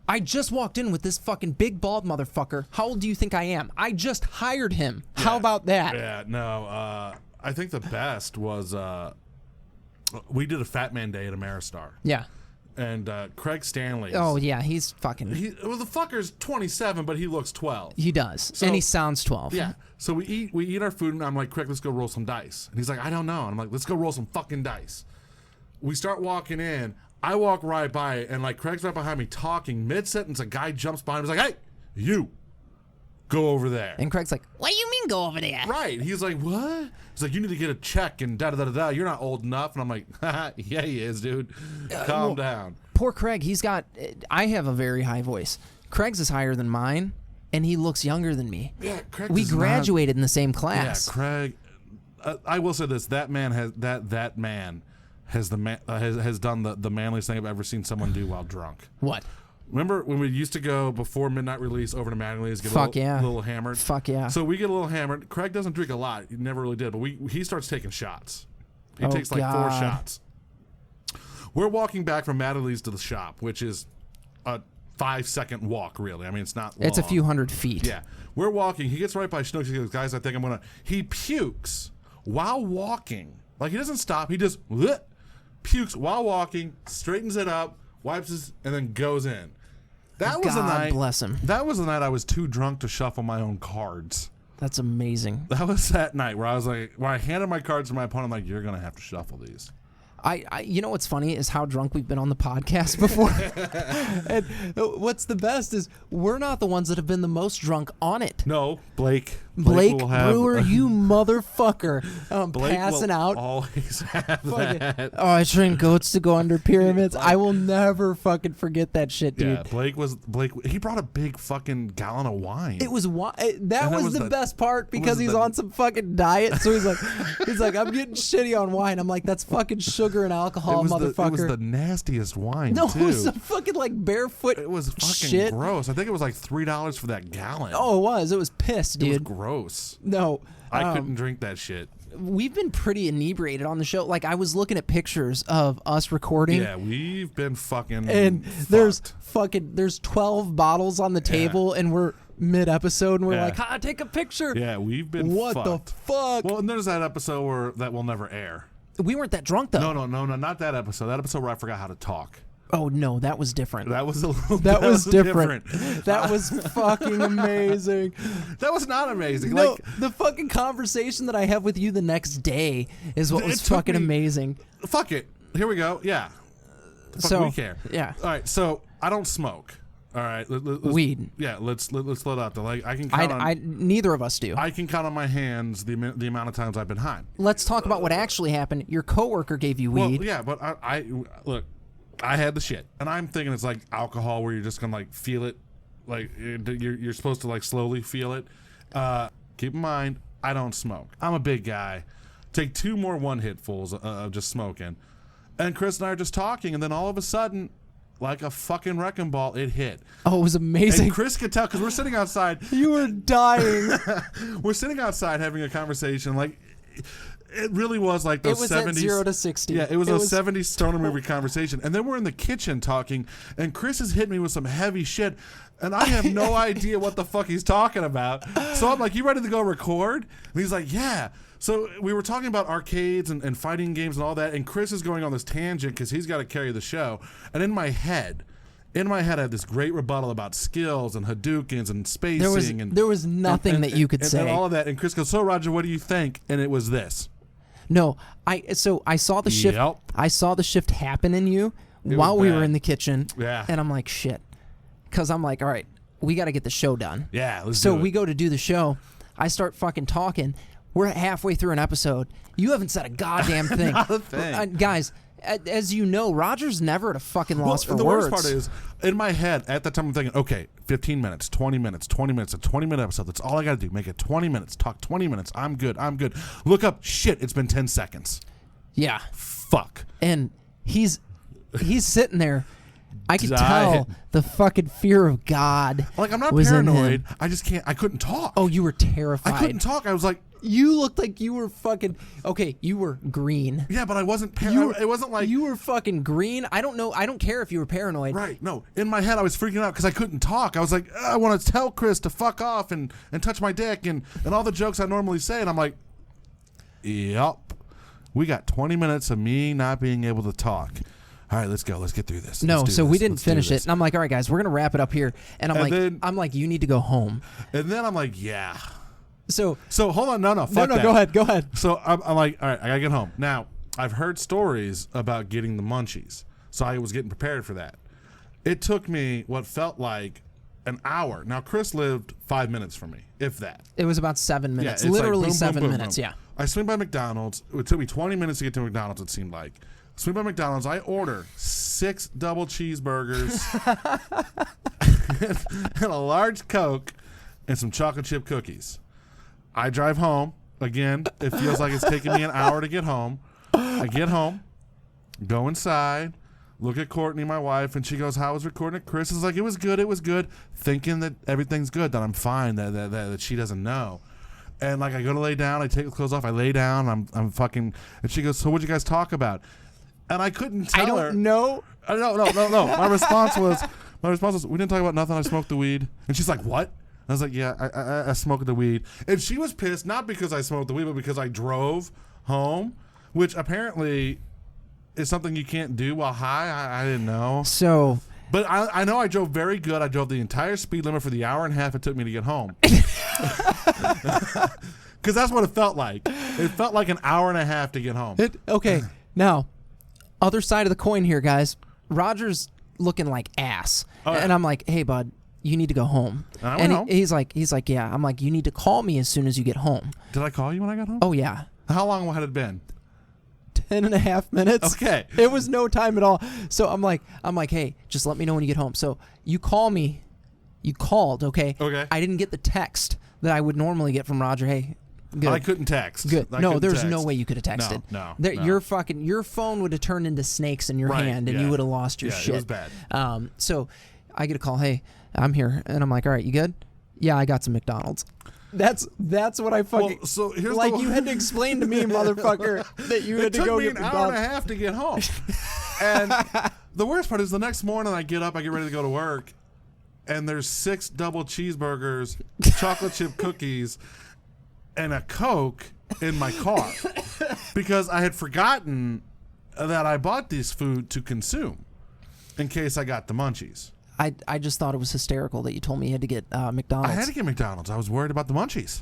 I just walked in with this fucking big bald motherfucker. How old do you think I am? I just hired him. Yeah. How about that? Yeah, no. I think the best was we did a Fat Man Day at Ameristar. Yeah. And Craig Stanley. Oh, yeah, he's fucking... the fucker's 27, but he looks 12. He does. So, and he sounds 12. Yeah. So we eat our food, and I'm like, "Craig, let's go roll some dice." And he's like, "I don't know." And I'm like, "Let's go roll some fucking dice." We start walking in. I walk right by it, and like Craig's right behind me talking. Mid-sentence, a guy jumps behind him. He's like, "Hey, you, go over there." And Craig's like, "What do you mean go over there?" Right. He's like, "What?" He's like, "You need to get a check and da-da-da-da-da. You're not old enough." And I'm like, "Yeah, he is, dude. Calm down." Poor Craig, I have a very high voice. Craig's is higher than mine, and he looks younger than me. Yeah, Craig We does graduated in the same not, class. Yeah, Craig. I will say this: that man has has done the manliest thing I've ever seen someone do while drunk. What? Remember when we used to go before midnight release over to Mattingly's, get Fuck a little hammered? Fuck yeah. So we get a little hammered. Craig doesn't drink a lot. He never really did. But he starts taking shots. He takes like 4 shots. We're walking back from Mattingly's to the shop, which is a 5-second walk, really. I mean, it's not long. It's a few hundred feet. Yeah. We're walking. He gets right by Schnooks. He goes, guys, I think I'm going to... He pukes while walking. Like, he doesn't stop. He just pukes while walking, straightens it up, wipes his, and then goes in. That was the night. God bless him. That was the night I was too drunk to shuffle my own cards. That's amazing. That was that night where I was like, where I handed my cards to my opponent, I'm like, you're going to have to shuffle these. You know what's funny is how drunk we've been on the podcast before. And what's the best is we're not the ones that have been the most drunk on it. No, Blake Brewer, will you motherfucker. Blake Passing will out. Always have that. Oh, I trained goats to go under pyramids. I will never fucking forget that shit, dude. Yeah, Blake. He brought a big fucking gallon of wine. It was that was the best part because he's on some fucking diet. So he's like, I'm getting shitty on wine. I'm like, that's fucking sugar and alcohol, motherfucker. It was the nastiest wine. No, too. it was some fucking like barefoot. It was fucking shit. gross. I think it was like $3 for that gallon. Oh, it was. It was piss, dude. It was gross. No, I couldn't drink that shit. We've been pretty inebriated on the show. Like, I was looking at pictures of us recording. Yeah, we've been fucking and fucked. there's 12 bottles on the table, and we're mid-episode, and we're like, take a picture. Yeah, we've been What fucked. the fuck? Well, and there's that episode that will never air. We weren't that drunk, though. No, not that episode. That episode where I forgot how to talk. Oh, no, that was different. That was a little That was different. different. That was fucking amazing. That was not amazing. No, Like, the fucking conversation that I have with you the next day is what was fucking amazing. Fuck it. Here we go. Yeah. So we care. Yeah. All right. So I don't smoke. All right. Let's, Weed. Yeah. Let's let out the like. I can count on. Neither of us do. I can count on my hands the amount of times I've been high. Let's talk about what actually happened. Your coworker gave you weed. Well, yeah, but I look. I had the shit, and I'm thinking it's like alcohol, where you're just gonna like feel it, like you're supposed to like slowly feel it. Keep in mind, I don't smoke. I'm a big guy. Take 2 more one-hitfuls of just smoking, and Chris and I are just talking, and then all of a sudden, like a fucking wrecking ball, it hit. Oh, it was amazing. And Chris could tell because we're sitting outside. You were dying. We're sitting outside having a conversation, like. It really was like those 70s. It was at 0 to 60. Yeah, it was a 70s stoner movie conversation. And then we're in the kitchen talking, and Chris is hitting me with some heavy shit, and I have no idea what the fuck he's talking about. So I'm like, you ready to go record? And he's like, yeah. So we were talking about arcades and fighting games and all that, and Chris is going on this tangent because he's got to carry the show. And in my head, I had this great rebuttal about skills and Hadoukens and spacing. There was nothing that you could say. And all of that. And Chris goes, so Roger, what do you think? And it was this. No, I saw the shift. Yep. I saw the shift happen in you while we were in the kitchen. Yeah. And I'm like, shit. Because I'm like, all right, we got to get the show done. Yeah, let's do it. So we go to do the show. I start fucking talking. We're halfway through an episode. You haven't said a goddamn thing. Not a thing. Guys, as you know, Roger's never at a fucking loss for the words. The worst part is, in my head, at that time, I'm thinking, okay, 15 minutes, 20 minutes, 20 minutes, a 20-minute episode. That's all I got to do. Make it 20 minutes. Talk 20 minutes. I'm good. Look up. Shit, it's been 10 seconds. Yeah. Fuck. And he's sitting there. I could tell the fucking fear of God. Like, I'm not was paranoid. I just can't. I couldn't talk. Oh, you were terrified. I couldn't talk. I was like, you looked like you were fucking. Okay, you were green. Yeah, but I wasn't paranoid. It wasn't like you were fucking green. I don't know. I don't care if you were paranoid. Right. No. In my head, I was freaking out because I couldn't talk. I was like, I want to tell Chris to fuck off and touch my dick and all the jokes I normally say. And I'm like, yep. We got 20 minutes of me not being able to talk. All right, let's go. Let's get through this. No, so we didn't finish it. And I'm like, all right, guys, we're going to wrap it up here. And I'm like, you need to go home. And then I'm like, yeah. So hold on. No, fuck that. Go ahead. So I'm like, all right, I got to get home. Now, I've heard stories about getting the munchies. So I was getting prepared for that. It took me what felt like an hour. Now, Chris lived 5 minutes from me, if that. It was about 7 minutes. Yeah, literally like boom, 7 boom, boom, minutes, boom. yeah. I swing by McDonald's. It took me 20 minutes to get to McDonald's, it seemed like. Swing by McDonald's. I order 6 double cheeseburgers and a large Coke and some chocolate chip cookies. I drive home. Again, it feels like it's taking me an hour to get home. I get home, go inside, look at Courtney, my wife, and she goes, "How was recording it?" Chris is like, "It was good," thinking that everything's good, that I'm fine, that she doesn't know. And like, I go to lay down, I take the clothes off, I lay down, I'm fucking, and she goes, "So what'd you guys talk about?" And I couldn't tell her. I don't know. No. My response was, "We didn't talk about nothing. I smoked the weed." And she's like, "What?" I was like, "Yeah, I smoked the weed." And she was pissed, not because I smoked the weed, but because I drove home, which apparently is something you can't do while high. I didn't know. So, but I know I drove very good. I drove the entire speed limit for the hour and a half it took me to get home. Because that's what it felt like. It felt like an hour and a half to get home. Okay, now, other side of the coin here, guys. Roger's looking like ass. Oh, yeah. And I'm like, "Hey, bud, you need to go home." And he's like, "Yeah." I'm like, "You need to call me as soon as you get home." Did I call you when I got home? Oh, yeah. How long had it been? 10.5 minutes. Okay. It was no time at all. So I'm like, "Hey, just let me know when you get home." So you call me. You called, okay? Okay. I didn't get the text that I would normally get from Roger. "Hey, good." I couldn't text. Good. No, there's no way you could have texted. No. Your phone would have turned into snakes in your hand, and you would have lost your shit. It was bad. So I get a call. "Hey, I'm here," and I'm like, "All right, you good?" "Yeah, I got some McDonald's." That's what I fucking. Well, so here's like you had to explain to me, motherfucker, that you had to go get McDonald's. It took me an hour and a half to get home. And the worst part is the next morning I get up, I get ready to go to work, and there's 6 double cheeseburgers, chocolate chip cookies, and a Coke in my car because I had forgotten that I bought this food to consume in case I got the munchies. I just thought it was hysterical that you told me you had to get McDonald's. I had to get McDonald's. I was worried about the munchies.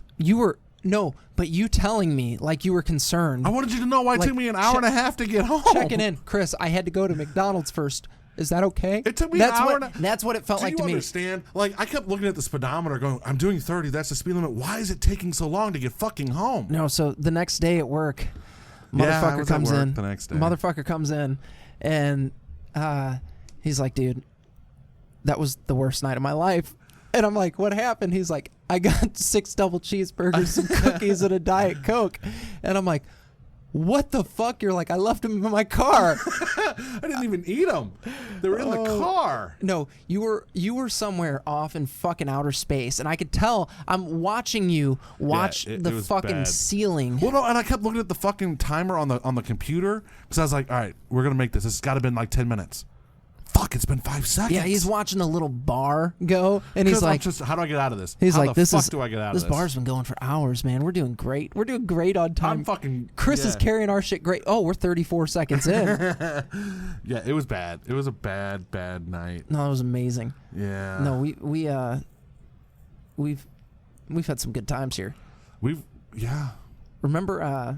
But you telling me like you were concerned. I wanted you to know why it took me an hour and a half to get home. Checking in. "Chris, I had to go to McDonald's first. Is that okay?" It took me an hour. That's what it felt like to me. Do you understand? Like, I kept looking at the speedometer going, "I'm doing 30. That's the speed limit. Why is it taking so long to get fucking home?" No, so the next day at work, motherfucker comes in. The next day. Motherfucker comes in, and he's like, "Dude, that was the worst night of my life." And I'm like, "What happened?" He's like, "I got 6 double cheeseburgers, some cookies, and a Diet Coke." And I'm like, "What the fuck?" You're like, "I left them in my car." I didn't even eat them. They were in the car. No, you were somewhere off in fucking outer space, and I could tell. I'm watching you watch the fucking bad. ceiling. Well, no, and I kept looking at the fucking timer on the computer because I was like, "All right, we're gonna make this. It's got to been like 10 minutes." Fuck, it's been 5 seconds. Yeah, he's watching the little bar go, and he's like, "How do I get out of this?" He's how like, the fuck do I get out of this? This bar's been going for hours, man. We're doing great. We're doing great on time. Chris is carrying our shit great. Oh, we're 34 seconds in. Yeah, it was bad. It was a bad night. No, it was amazing. Yeah. No, we've had some good times here. Remember,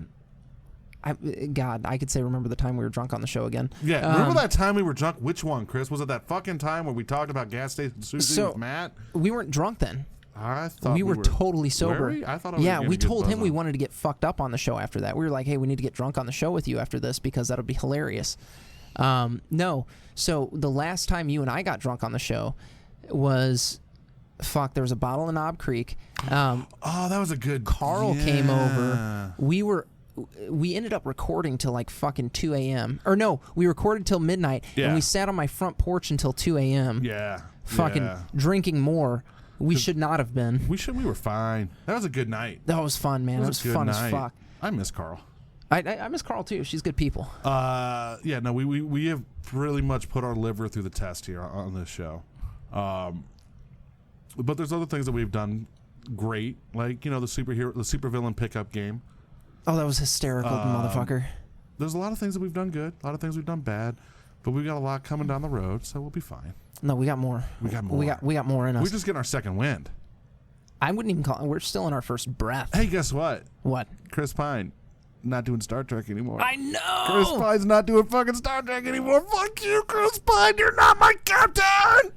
I could say remember the time we were drunk on the show again. Yeah, remember that time we were drunk? Which one, Chris? Was it that fucking time where we talked about gas station Susie with Matt? We weren't drunk then. I thought we were totally sober. Were we? I thought we told him we wanted to get fucked up on the show after that. We were like, "Hey, we need to get drunk on the show with you after this because that'll be hilarious." No. So the last time you and I got drunk on the show was there was a bottle in Knob Creek. That was a good. Carl came over. We ended up recording till like fucking 2 a.m. Or no, we recorded till midnight, and we sat on my front porch until 2 a.m. Yeah. Fucking drinking more. We should not have been. We were fine. That was a good night. That was fun, man. It was fun as fuck. I miss Carl. I miss Carl too. She's good people. Yeah, no, we have really much put our liver through the test here on this show. But there's other things that we've done great, like, the supervillain pickup game. Oh, that was hysterical, motherfucker. There's a lot of things that we've done good, a lot of things we've done bad, but we've got a lot coming down the road, so we'll be fine. No, we got more. We got more in us. We're just getting our second wind. I wouldn't even call it. We're still in our first breath. Hey, guess what? What? Chris Pine, not doing Star Trek anymore. I know. Chris Pine's not doing fucking Star Trek anymore. Fuck you, Chris Pine. You're not my captain.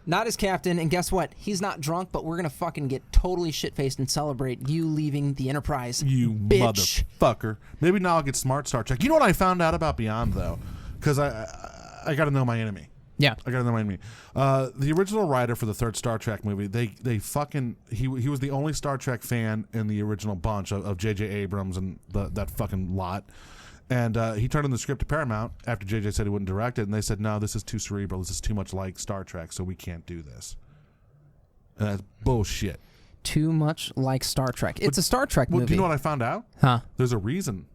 Not his captain, and guess what? He's not drunk, but we're gonna fucking get totally shit-faced and celebrate you leaving the Enterprise. You bitch. Motherfucker. Maybe now I'll get smart Star Trek. You know what I found out about Beyond, though? Because I got to know my enemy. Yeah. I got to know my enemy. The original writer for the third Star Trek movie, he was the only Star Trek fan in the original bunch of J.J. Abrams and that fucking lot. And he turned in the script to Paramount after JJ said he wouldn't direct it, and they said, no, this is too cerebral. This is too much like Star Trek, so we can't do this. And that's bullshit. Too much like Star Trek. It's a Star Trek movie. Do you know what I found out? Huh? There's a reason.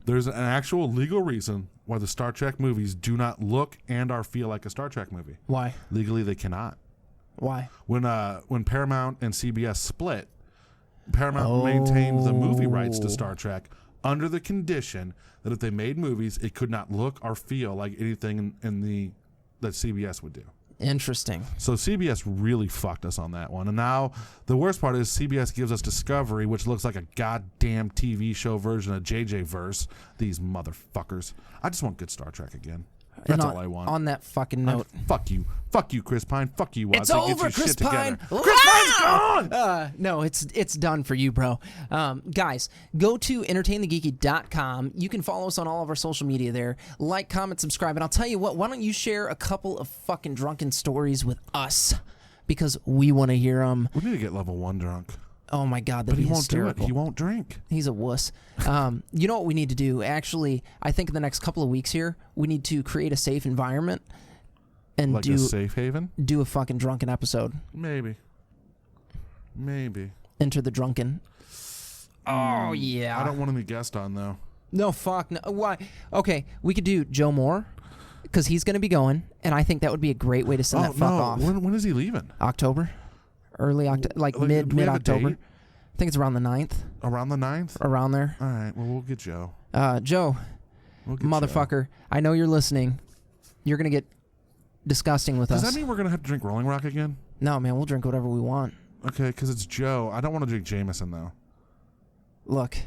There's an actual legal reason why the Star Trek movies do not look and or feel like a Star Trek movie. Why? Legally, they cannot. Why? When Paramount and CBS split, Paramount maintained the movie rights to Star Trek under the condition that if they made movies, it could not look or feel like anything that CBS would do. Interesting. So CBS really fucked us on that one. And now the worst part is CBS gives us Discovery, which looks like a goddamn TV show version of JJ Verse. These motherfuckers. I just want good Star Trek again. That's all I want. On that fucking note. Fuck you. Fuck you, Chris Pine. Fuck you, Watson. It's over, Chris Pine. Chris Pine's gone! No, it's done for you, bro. Guys, go to entertainthegeeky.com. You can follow us on all of our social media there. Like, comment, subscribe. And I'll tell you what, why don't you share a couple of fucking drunken stories with us? Because we want to hear them. We need to get level 1 drunk. Oh my God, that'd be hysterical. Do it. He won't drink. He's a wuss. You know what we need to do? Actually, I think in the next couple of weeks here, we need to create a safe environment and like a safe haven? Do a fucking drunken episode. Maybe. Enter the drunken. Oh, yeah. I don't want any guest on, though. No, fuck. No. Why? Okay, we could do Joe Moore, because he's going to be going, and I think that would be a great way to send that fuck off. When is he leaving? October. Early October, like mid-October. I think it's around the 9th. Around the 9th? Around there. All right, well, we'll get Joe. Joe, We'll get motherfucker, Joe. I know you're listening. You're going to get disgusting with us. Does that mean we're going to have to drink Rolling Rock again? No, man, we'll drink whatever we want. Okay, because it's Joe. I don't want to drink Jameson, though. Look.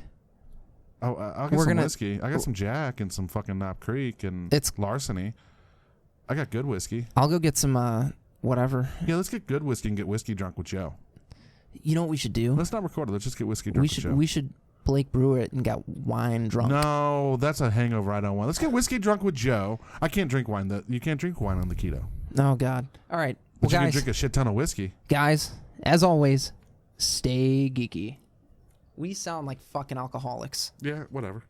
I'll get some whiskey. I got some Jack and some fucking Knob Creek and Larceny. I got good whiskey. I'll go get some whatever. Yeah, let's get good whiskey and get whiskey drunk with Joe. You know what we should do? Let's not record it. Let's just get whiskey drunk with Joe. We should Blake brew it and get wine drunk. No, that's a hangover I don't want. Let's get whiskey drunk with Joe. I can't drink wine. You can't drink wine on the keto. Oh, God. All right. But well, you can drink a shit ton of whiskey. Guys, as always, stay geeky. We sound like fucking alcoholics. Yeah, whatever.